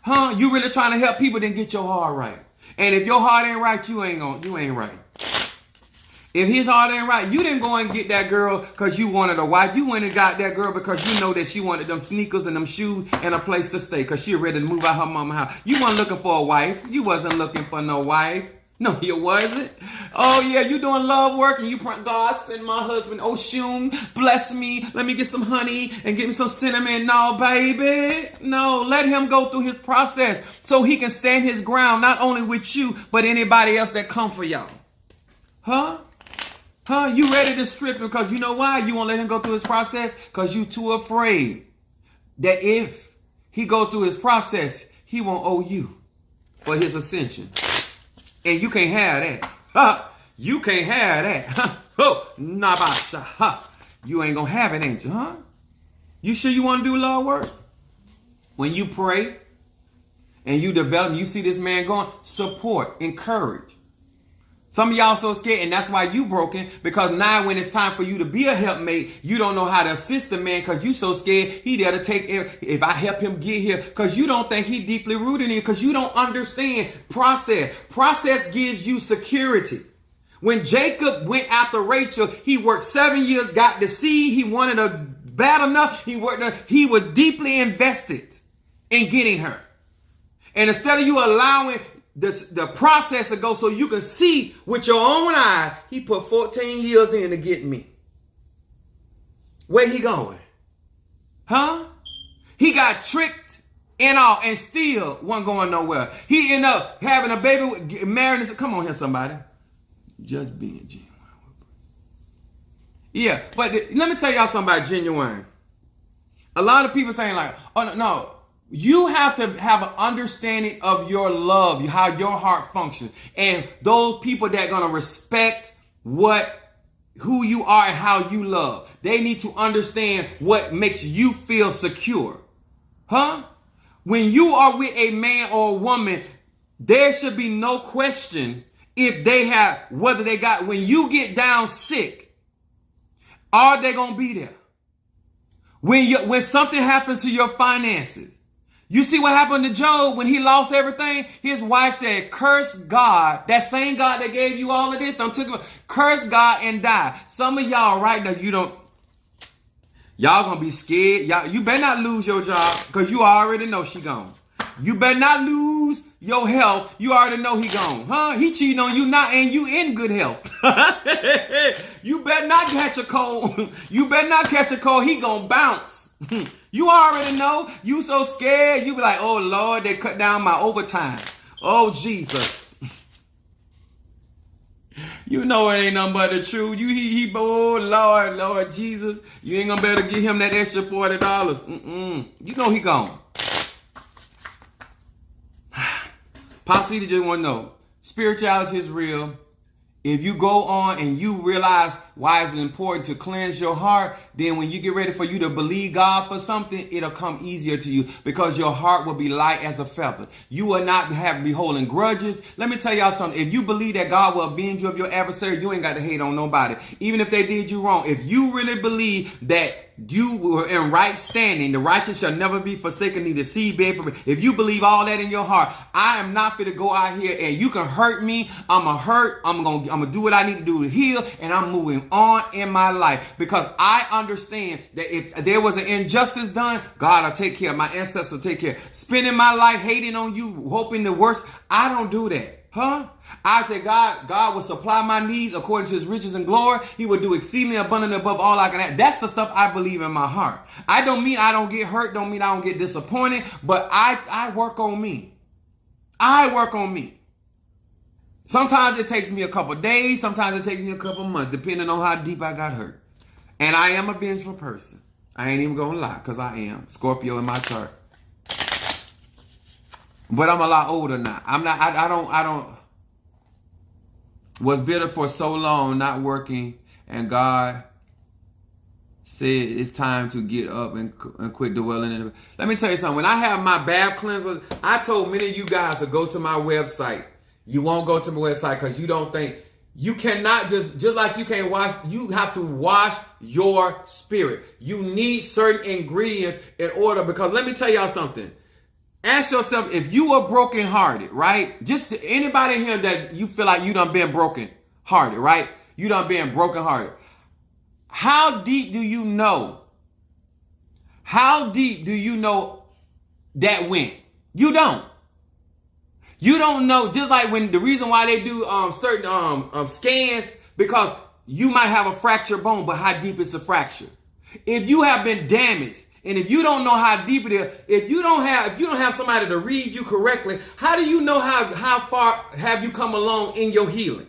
Huh? You really trying to help people, then get your heart right. And if your heart ain't right, you ain't right. If his heart ain't right, you didn't go and get that girl because you wanted a wife. You went and got that girl because you know that she wanted them sneakers and them shoes and a place to stay because she ready to move out her mama's house. You weren't looking for a wife. You wasn't looking for no wife. No, you wasn't. Oh, yeah, you doing love work and you God send my husband, Oshun, bless me. Let me get some honey and get me some cinnamon. No, baby. No, let him go through his process so he can stand his ground, not only with you, but anybody else that come for y'all. Huh? Huh? You ready to strip him because you know why? You won't let him go through his process because you too afraid that if he go through his process, he won't owe you for his ascension. And you can't have that. Huh? You can't have that. Huh? Oh, nabasha. Huh? You ain't gonna have it, ain't you? Huh? You sure you want to do love work? When you pray and you develop, you see this man going, support, encourage. Some of y'all so scared, and that's why you broken, because now when it's time for you to be a helpmate, you don't know how to assist the man because you so scared he there to take if I help him get here, because you don't think he deeply rooted in you, because you don't understand process. Process gives you security. When Jacob went after Rachel, he worked 7 years, got the seed, he wanted her bad enough, he was deeply invested in getting her. And instead of you allowing the process to go so you can see with your own eye, he put 14 years in to get me. Where he going? Huh? He got tricked and all and still wasn't going nowhere. He ended up having a baby, marrying. Come on here, somebody. Just being genuine. Yeah, but let me tell y'all something about genuine. A lot of people saying like, oh, no. You have to have an understanding of your love, how your heart functions. And those people that are going to respect who you are and how you love. They need to understand what makes you feel secure. Huh? When you are with a man or a woman, there should be no question if they have, whether they got, when you get down sick, are they going to be there? When something happens to your finances, you see what happened to Job when he lost everything? His wife said, curse God. That same God that gave you all of this, curse God and die. Some of y'all right now, y'all gonna be scared. You better not lose your job because you already know she gone. You better not lose your health. You already know he gone. Huh? He cheating on you now and you in good health. You better not catch a cold. You better not catch a cold. He gonna bounce. You already know. You so scared. You be like, oh Lord, they cut down my overtime. Oh Jesus. You know it ain't nothing but the truth. Oh Lord Jesus. You ain't gonna be able to give him that extra $40. You know he gone. Possibly just want to know, spirituality is real. If you go on and you realize why it's important to cleanse your heart, then when you get ready for you to believe God for something, it'll come easier to you because your heart will be light as a feather. You will not be holding grudges. Let me tell y'all something. If you believe that God will avenge you of your adversary, you ain't got to hate on nobody. Even if they did you wrong. If you really believe that you were in right standing, the righteous shall never be forsaken, neither seed beg for bread. If you believe all that in your heart, I am not fit to go out here and you can hurt me. I'm gonna do what I need to do to heal, and I'm moving on in my life because I understand that if there was an injustice done, God will take care. My ancestors will take care. Spending my life hating on you, hoping the worst, I don't do that. Huh? I say God will supply my needs according to his riches and glory. He will do exceedingly abundantly above all I can ask. That's the stuff I believe in my heart. I don't mean I don't get hurt, don't mean I don't get disappointed, but I work on me. I work on me. Sometimes it takes me a couple days, sometimes it takes me a couple months, depending on how deep I got hurt. And I am a vengeful person. I ain't even gonna lie, because I am. Scorpio in my chart. But I'm a lot older now. I don't was bitter for so long, not working, and God said it's time to get up and quit dwelling in it. Let me tell you something. When I have my bath cleanser, I told many of you guys to go to my website. You won't go to my website because you don't think, you cannot just like you can't wash, you have to wash your spirit. You need certain ingredients in order, because let me tell y'all something. Ask yourself, if you are brokenhearted, right? Just anybody here that you feel like you done been brokenhearted, right? You done been brokenhearted. How deep do you know? How deep do you know that went? You don't. You don't know. Just like when the reason why they do certain scans, because you might have a fractured bone, but how deep is the fracture? If you have been damaged, and if you don't know how deep it is, if you don't have somebody to read you correctly, how do you know how far have you come along in your healing?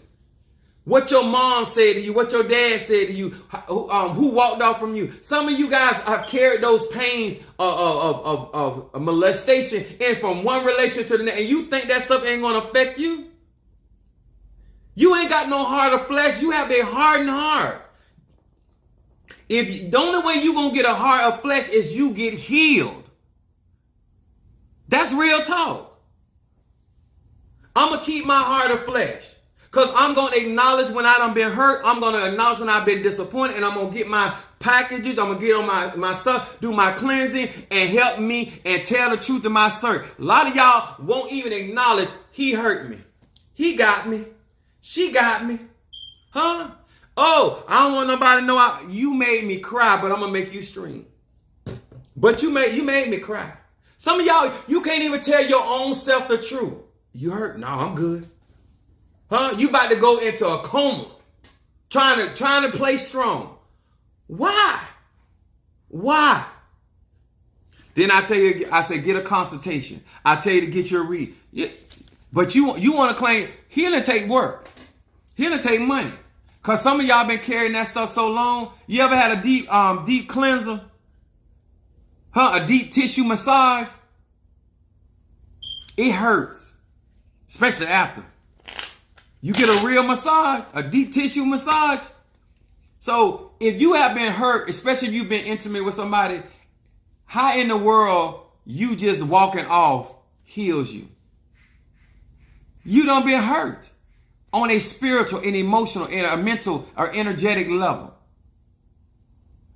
What your mom said to you, what your dad said to you, who walked off from you. Some of you guys have carried those pains of molestation in from one relationship to the next, and you think that stuff ain't gonna affect you? You ain't got no heart of flesh. You have a hardened heart. The only way you gonna get a heart of flesh is you get healed. That's real talk. I'm gonna keep my heart of flesh. Because I'm going to acknowledge when I done been hurt. I'm going to acknowledge when I've been disappointed. And I'm going to get my packages. I'm going to get on my stuff, do my cleansing, and help me and tell the truth to my servant. A lot of y'all won't even acknowledge he hurt me. He got me. She got me. Huh? Oh, I don't want nobody to know you made me cry, but I'm going to make you stream. But you made me cry. Some of y'all, you can't even tell your own self the truth. You hurt? No, I'm good. Huh? You about to go into a coma, trying to play strong. Why? Why? Then I tell you, I say get a consultation. I tell you to get your read. But you want to claim healing take work. Healing take money. Cause some of y'all been carrying that stuff so long. You ever had a deep cleanser? Huh? A deep tissue massage? It hurts, especially after. You get a real massage, a deep tissue massage, So if you have been hurt, especially if you've been intimate with somebody, how in the world you just walking off heals you? You done been hurt on a spiritual and emotional and a mental or energetic level.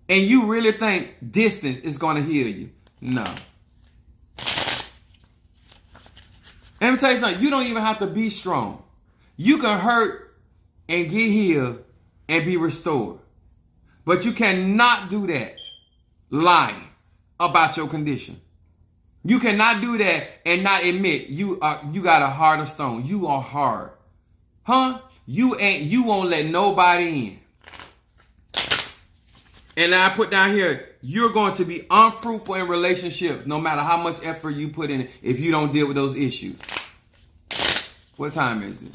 And you really think distance is going to heal you? No. Let me tell you something. You don't even have to be strong. You can hurt and get healed and be restored. But you cannot do that lying about your condition. You cannot do that and not admit you got a heart of stone. You are hard. Huh? You won't let nobody in. And I put down here, you're going to be unfruitful in relationships no matter how much effort you put in it if you don't deal with those issues. What time is it?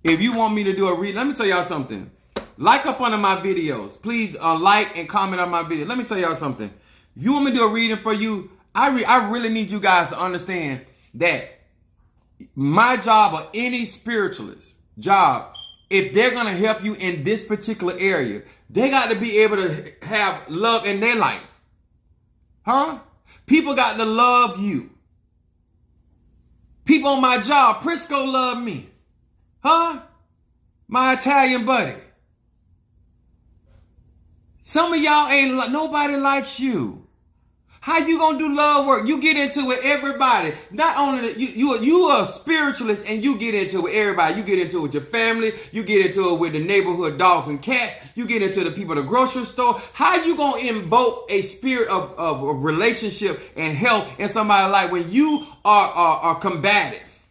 If you want me to do a read, let me tell y'all something. Like up under my videos. Please like and comment on my video. Let me tell y'all something. If you want me to do a reading for you, I really need you guys to understand that my job or any spiritualist job, if they're going to help you in this particular area, they got to be able to have love in their life. Huh? People got to love you. People on my job, Prisco love me. Huh? My Italian buddy. Some of y'all ain't, nobody likes you. How you gonna do love work? You get into it with everybody. Not only that, you are a spiritualist and you get into it with everybody. You get into it with your family. You get into it with the neighborhood dogs and cats. You get into the people at the grocery store. How you gonna invoke a spirit of a relationship and health in somebody's life when you are combative?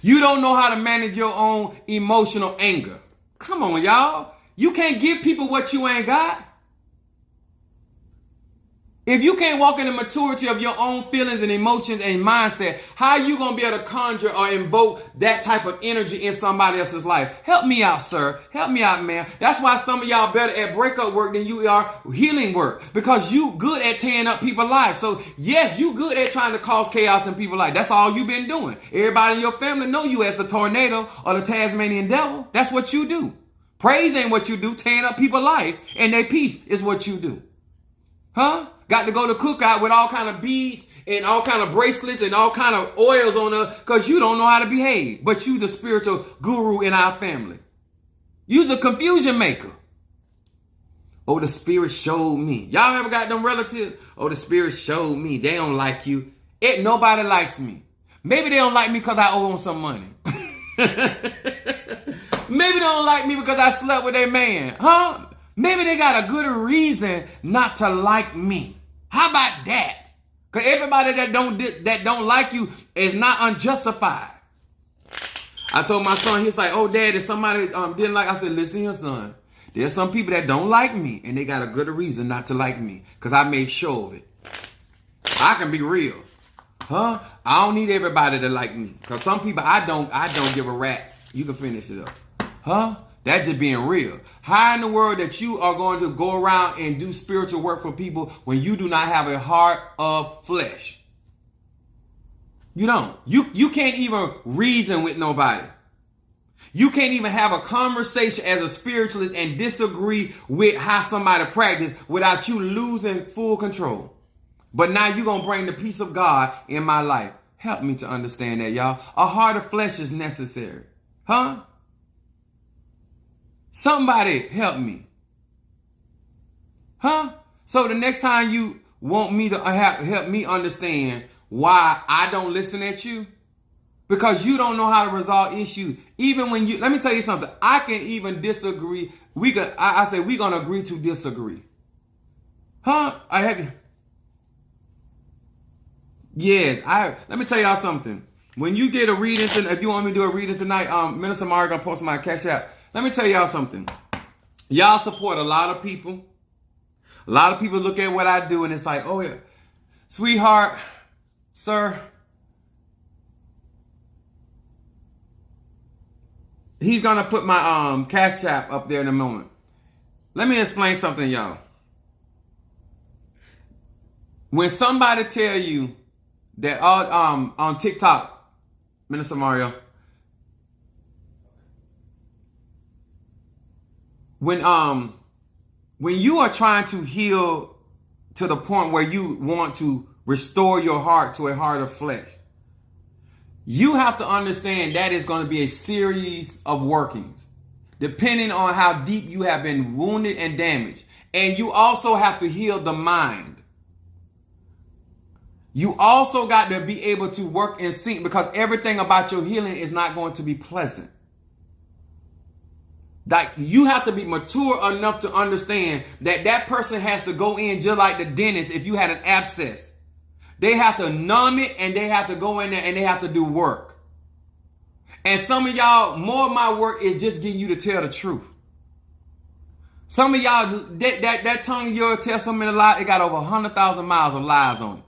You don't know how to manage your own emotional anger. Come on, y'all. You can't give people what you ain't got. If you can't walk in the maturity of your own feelings and emotions and mindset, how are you going to be able to conjure or invoke that type of energy in somebody else's life? Help me out, sir. Help me out, man. That's why some of y'all better at breakup work than you are healing work, because you good at tearing up people's lives. So yes, you good at trying to cause chaos in people's life. That's all you've been doing. Everybody in your family know you as the tornado or the Tasmanian devil. That's what you do. Praise ain't what you do. Tearing up people's life and their peace is what you do. Huh? Got to go to cookout with all kind of beads and all kind of bracelets and all kind of oils on her because you don't know how to behave. But you the spiritual guru in our family. You the confusion maker. Oh, the spirit showed me. Y'all ever got them relatives? Oh, the spirit showed me. They don't like you. Nobody likes me. Maybe they don't like me because I owe them some money. Maybe they don't like me because I slept with their man. Huh? Maybe they got a good reason not to like me. How about that? Because everybody that don't like you is not unjustified. I told my son, he's like, oh, Dad, if somebody didn't like, I said, listen here, son. There's some people that don't like me, and they got a good reason not to like me, because I made sure of it. I can be real. Huh? I don't need everybody to like me, because some people I don't give a rat's. You can finish it up. Huh? That's just being real. How in the world that you are going to go around and do spiritual work for people when you do not have a heart of flesh? You don't. You can't even reason with nobody. You can't even have a conversation as a spiritualist and disagree with how somebody practice without you losing full control. But now you're going to bring the peace of God in my life. Help me to understand that, y'all. A heart of flesh is necessary. Huh? Somebody help me. Huh? So the next time you want me to help me understand why I don't listen at you, because you don't know how to resolve issues. Even when you, let me tell you something. I can even disagree. I say we're going to agree to disagree. Huh? I have you. Yeah, let me tell y'all something. When you get a reading, if you want me to do a reading tonight, Minister Mario gonna post my Cash App. Let me tell y'all something. Y'all support a lot of people. A lot of people look at what I do and it's like, oh yeah, sweetheart, sir. He's gonna put my Cash App up there in a moment. Let me explain something to y'all. When somebody tell you that on TikTok, Minister Mario, when you are trying to heal to the point where you want to restore your heart to a heart of flesh, you have to understand that is going to be a series of workings, depending on how deep you have been wounded and damaged. And you also have to heal the mind. You also got to be able to work in sync, because everything about your healing is not going to be pleasant. Like, you have to be mature enough to understand that that person has to go in just like the dentist. If you had an abscess, they have to numb it, and they have to go in there and they have to do work. And some of y'all, more of my work is just getting you to tell the truth. Some of y'all, that tongue of yours tell so many lies, it got over 100,000 miles of lies on it.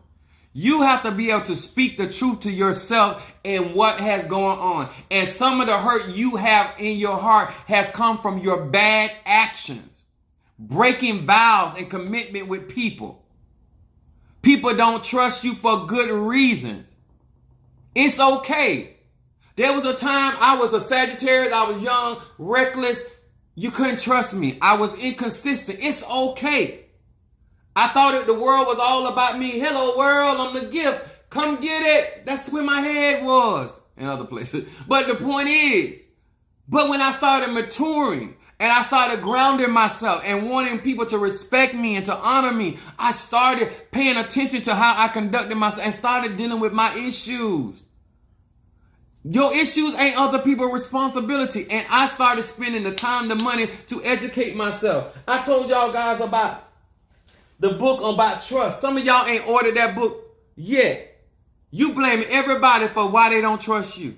You have to be able to speak the truth to yourself and what has going on. And some of the hurt you have in your heart has come from your bad actions, breaking vows and commitment with people. People don't trust you for good reasons. It's okay. There was a time I was a Sagittarius. I was young, reckless. You couldn't trust me. I was inconsistent. It's okay. I thought that the world was all about me. Hello, world, I'm the gift. Come get it. That's where my head was in other places. But the point is, but when I started maturing and I started grounding myself and wanting people to respect me and to honor me, I started paying attention to how I conducted myself and started dealing with my issues. Your issues ain't other people's responsibility. And I started spending the time, the money to educate myself. I told y'all guys about the book about trust. Some of y'all ain't ordered that book yet. You blame everybody for why they don't trust you.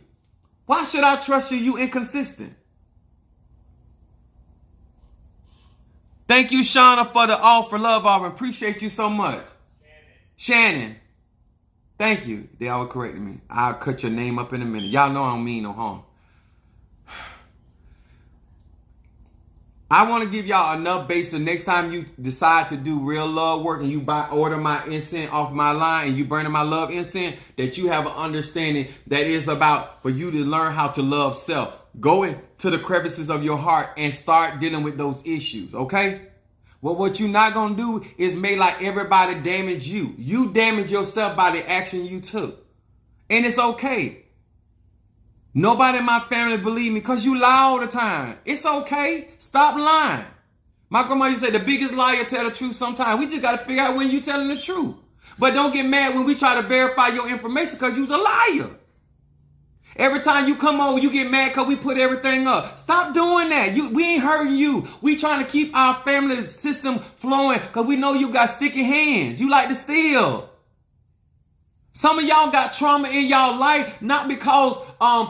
Why should I trust you? You inconsistent. Thank you, Shauna, for the offer, love offering. Appreciate you so much. Shannon. Thank you. They all corrected me. I'll cut your name up in a minute. Y'all know I don't mean no harm. I want to give y'all enough base so next time you decide to do real love work and you order my incense off my line and you burning my love incense, that you have an understanding that it's about for you to learn how to love self. Go into the crevices of your heart and start dealing with those issues, okay? Well, what you're not going to do is make like everybody damage you. You damage yourself by the action you took. And it's okay. Nobody in my family believe me because you lie all the time. It's okay. Stop lying. My grandma used to say the biggest liar tell the truth sometimes. We just got to figure out when you telling the truth. But don't get mad when we try to verify your information because you's a liar. Every time you come over, you get mad because we put everything up. Stop doing that. We ain't hurting you. We trying to keep our family system flowing because we know you got sticky hands. You like to steal. Some of y'all got trauma in y'all life, not because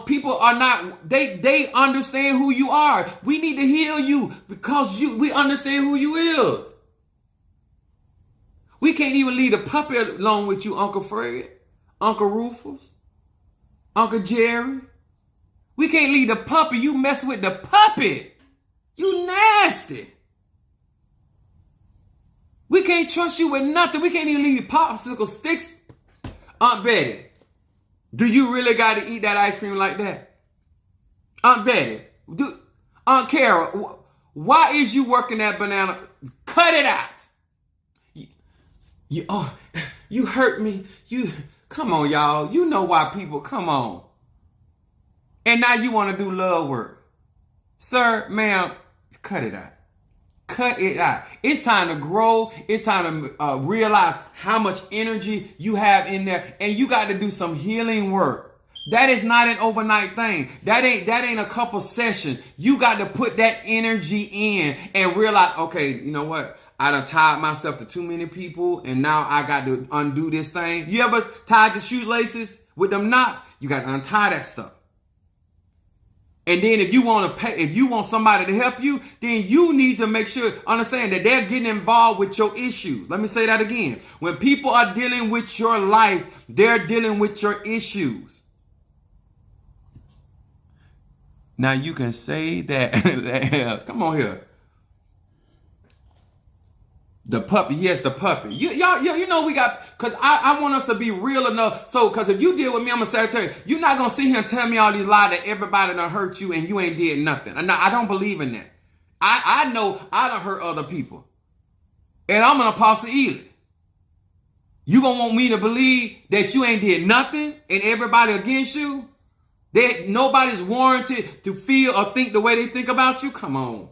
people are not, they understand who you are. We need to heal you because we understand who you is. We can't even leave the puppy alone with you, Uncle Fred, Uncle Rufus, Uncle Jerry. We can't leave the puppy. You mess with the puppy. You nasty. We can't trust you with nothing. We can't even leave popsicle sticks. Aunt Betty, do you really got to eat that ice cream like that? Aunt Betty, Aunt Carol, why is you working that banana? Cut it out. You hurt me. Come on, y'all. You know why people, come on. And now you want to do love work. Sir, ma'am, cut it out. Cut it out. It's time to grow. It's time to realize how much energy you have in there. And you got to do some healing work. That is not an overnight thing. That ain't a couple sessions. You got to put that energy in and realize, okay, you know what? I done tied myself to too many people and now I got to undo this thing. You ever tied your shoelaces with them knots? You got to untie that stuff. And then if you want somebody to help you, then you need to make sure, understand that they're getting involved with your issues. Let me say that again. When people are dealing with your life, they're dealing with your issues. Now you can say that, come on here. The puppy, yes, the puppy. Y'all, you know we got, because I want us to be real enough. So, because if you deal with me, I'm a Sagittarius. You're not going to sit here and tell me all these lies that everybody done hurt you and you ain't did nothing. I don't believe in that. I know I done hurt other people. And I'm an apostle either. You gonna want me to believe that you ain't did nothing and everybody against you? That nobody's warranted to feel or think the way they think about you? Come on.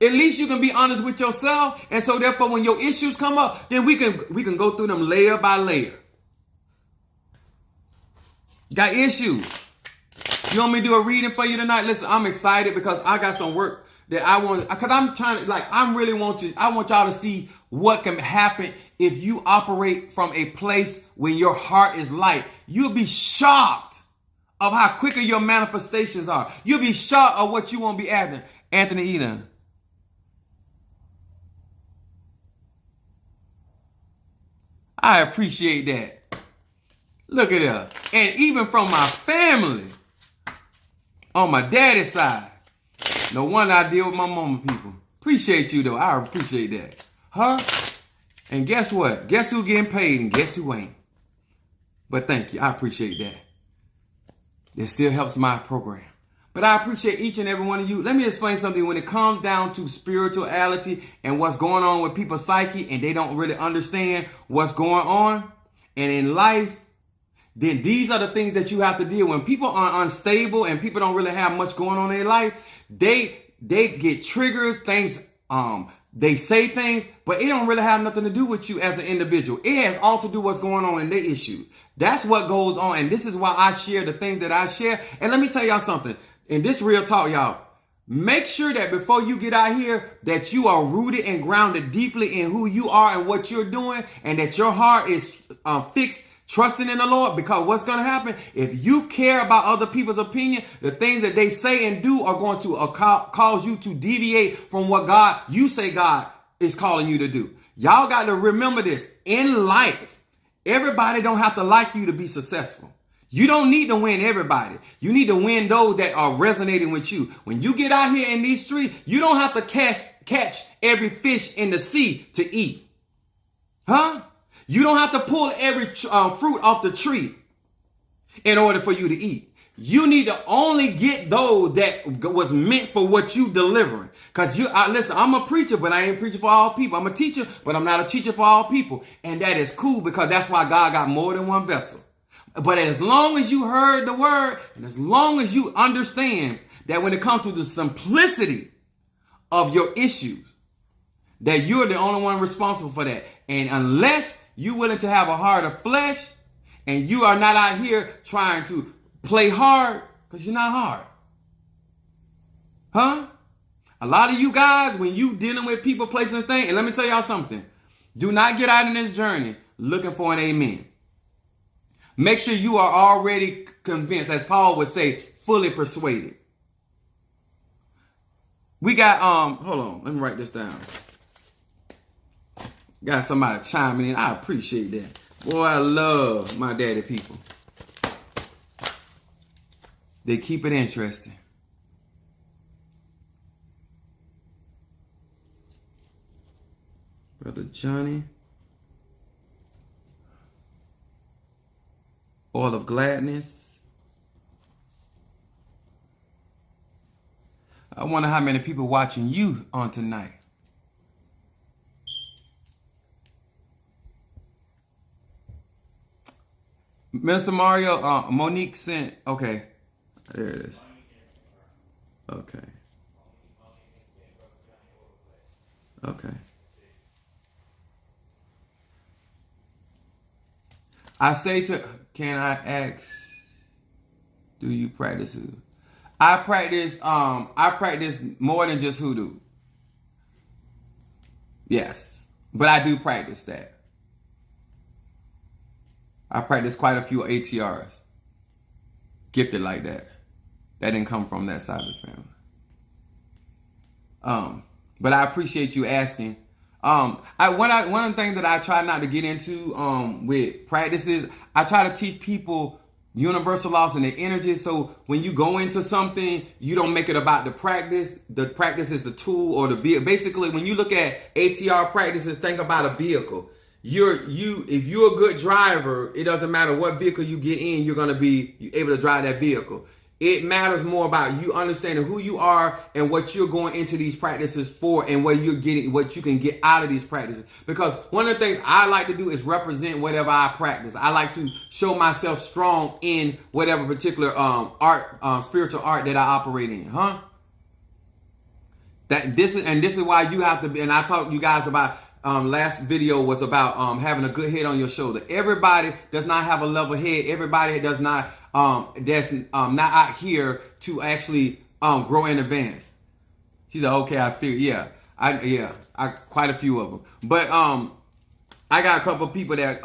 At least you can be honest with yourself. And so therefore when your issues come up, then we can go through them layer by layer. Got issues. You want me to do a reading for you tonight? Listen, I'm excited because I got some work that I want, because I'm trying to, I want y'all to see what can happen if you operate from a place when your heart is light. You'll be shocked of how quicker your manifestations are. You'll be shocked of what you won't be adding. Anthony Eden. I appreciate that. Look at that. And even from my family, on my daddy's side, no wonder I deal with my mama people. Appreciate you though. I appreciate that. Huh? And guess what? Guess who getting paid and guess who ain't? But thank you. I appreciate that. It still helps my program. But I appreciate each and every one of you. Let me explain something. When it comes down to spirituality and what's going on with people's psyche and they don't really understand what's going on and in life, then these are the things that you have to deal with. When people are unstable and people don't really have much going on in their life, they get triggers, things, they say things, but it don't really have nothing to do with you as an individual. It has all to do with what's going on in their issues. That's what goes on. And this is why I share the things that I share. And let me tell y'all something. In this real talk, y'all, make sure that before you get out here, that you are rooted and grounded deeply in who you are and what you're doing, and that your heart is fixed, trusting in the Lord. Because what's going to happen, if you care about other people's opinion, the things that they say and do are going to cause you to deviate from what you say God is calling you to do. Y'all got to remember this. In life, everybody don't have to like you to be successful. You don't need to win everybody. You need to win those that are resonating with you. When you get out here in these streets, you don't have to catch every fish in the sea to eat. Huh? You don't have to pull every fruit off the tree in order for you to eat. You need to only get those that was meant for what you delivering. Because listen, I'm a preacher, but I ain't preaching for all people. I'm a teacher, but I'm not a teacher for all people. And that is cool because that's why God got more than one vessel. But as long as you heard the word, and as long as you understand that when it comes to the simplicity of your issues, that you're the only one responsible for that. And unless you're willing to have a heart of flesh, and you are not out here trying to play hard, because you're not hard. Huh? A lot of you guys, when you dealing with people, places, and things, and let me tell y'all something. Do not get out in this journey looking for an amen. Make sure you are already convinced, as Paul would say, fully persuaded. We got, hold on, let me write this down. Got somebody chiming in. I appreciate that. Boy, I love my daddy people. They keep it interesting. Brother Johnny. Oil of gladness. I wonder how many people watching you on tonight. Minister Mario, Monique sent, okay. There it is. Okay. Okay. I say to, can I ask, do you practice hoodoo? I practice more than just hoodoo. Yes, but I do practice that. I practice quite a few ATRs. Gifted like that. That didn't come from that side of the family. But I appreciate you asking. One of the things that I try not to get into with practices, I try to teach people universal laws and their energy. So when you go into something, you don't make it about the practice. The practice is the tool or the vehicle. Basically, when you look at ATR practices, think about a vehicle. If you're a good driver, it doesn't matter what vehicle you get in, you're going to be able to drive that vehicle. It matters more about you understanding who you are and what you're going into these practices for, and what you're getting, what you can get out of these practices. Because one of the things I like to do is represent whatever I practice. I like to show myself strong in whatever particular spiritual art that I operate in. This is why you have to be. And I talked to you guys about. Last video was about having a good head on your shoulder. Everybody does not have a level head. Everybody does not that's not out here to actually grow and advance. She's like, okay, I feel I quite a few of them. But I got a couple of people that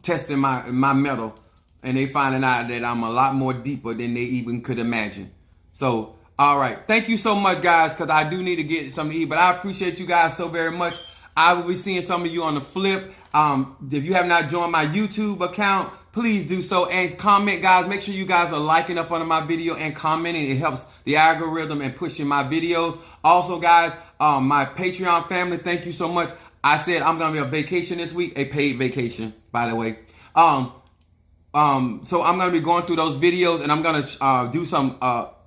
testing my metal, and they finding out that I'm a lot more deeper than they even could imagine. So all right, thank you so much, guys, because I do need to get something to eat. But I appreciate you guys so very much. I will be seeing some of you on the flip. If you have not joined my YouTube account, please do so. And comment, guys. Make sure you guys are liking up under my video and commenting. It helps the algorithm and pushing my videos. Also, guys, my Patreon family, thank you so much. I said I'm going to be on vacation this week. A paid vacation, by the way. So I'm going to be going through those videos, and I'm going to do some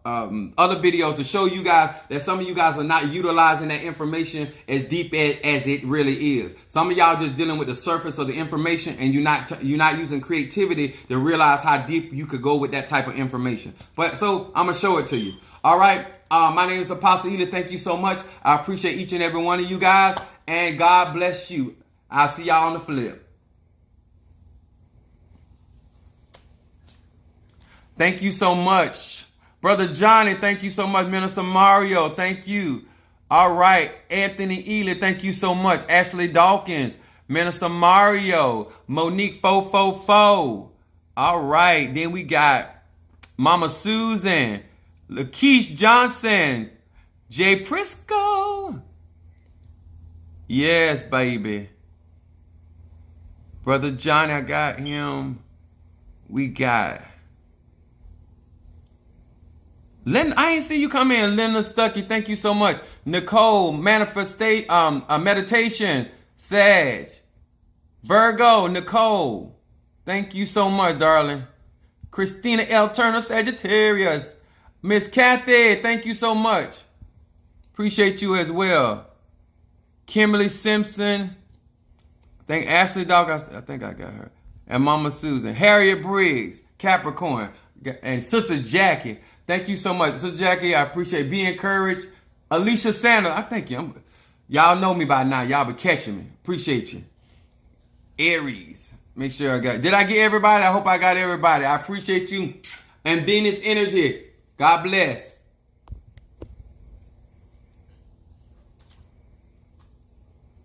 other videos to show you guys that some of you guys are not utilizing that information as deep as it really is. Some of y'all just dealing with the surface of the information, and you're not using creativity to realize how deep you could go with that type of information. But so I'm gonna show it to you. All right. My name is Apostle Eda. Thank you so much. I appreciate each and every one of you guys, and God bless you. I'll see y'all on the flip. Thank you so much. Brother Johnny, thank you so much. Minister Mario, thank you. All right. Anthony Ely, thank you so much. Ashley Dawkins, Minister Mario, Monique 444. All right. Then we got Mama Susan, Lakeisha Johnson, Jay Prisco. Yes, baby. Brother Johnny, I got him. We got Lynn, I ain't see you come in. Linda Stuckey, thank you so much. Nicole, meditation, Sag, Virgo, Nicole, thank you so much, darling. Christina L. Turner, Sagittarius, Miss Kathy, thank you so much. Appreciate you as well. Kimberly Simpson, thank Ashley Dog, I think I got her, and Mama Susan, Harriet Briggs, Capricorn, and Sister Jackie. Thank you so much. Sister Jackie, I appreciate. Be encouraged. Alicia Sanders, I thank you. Y'all know me by now. Y'all be catching me. Appreciate you. Aries. Make sure I got. Did I get everybody? I hope I got everybody. I appreciate you. And Venus Energy. God bless.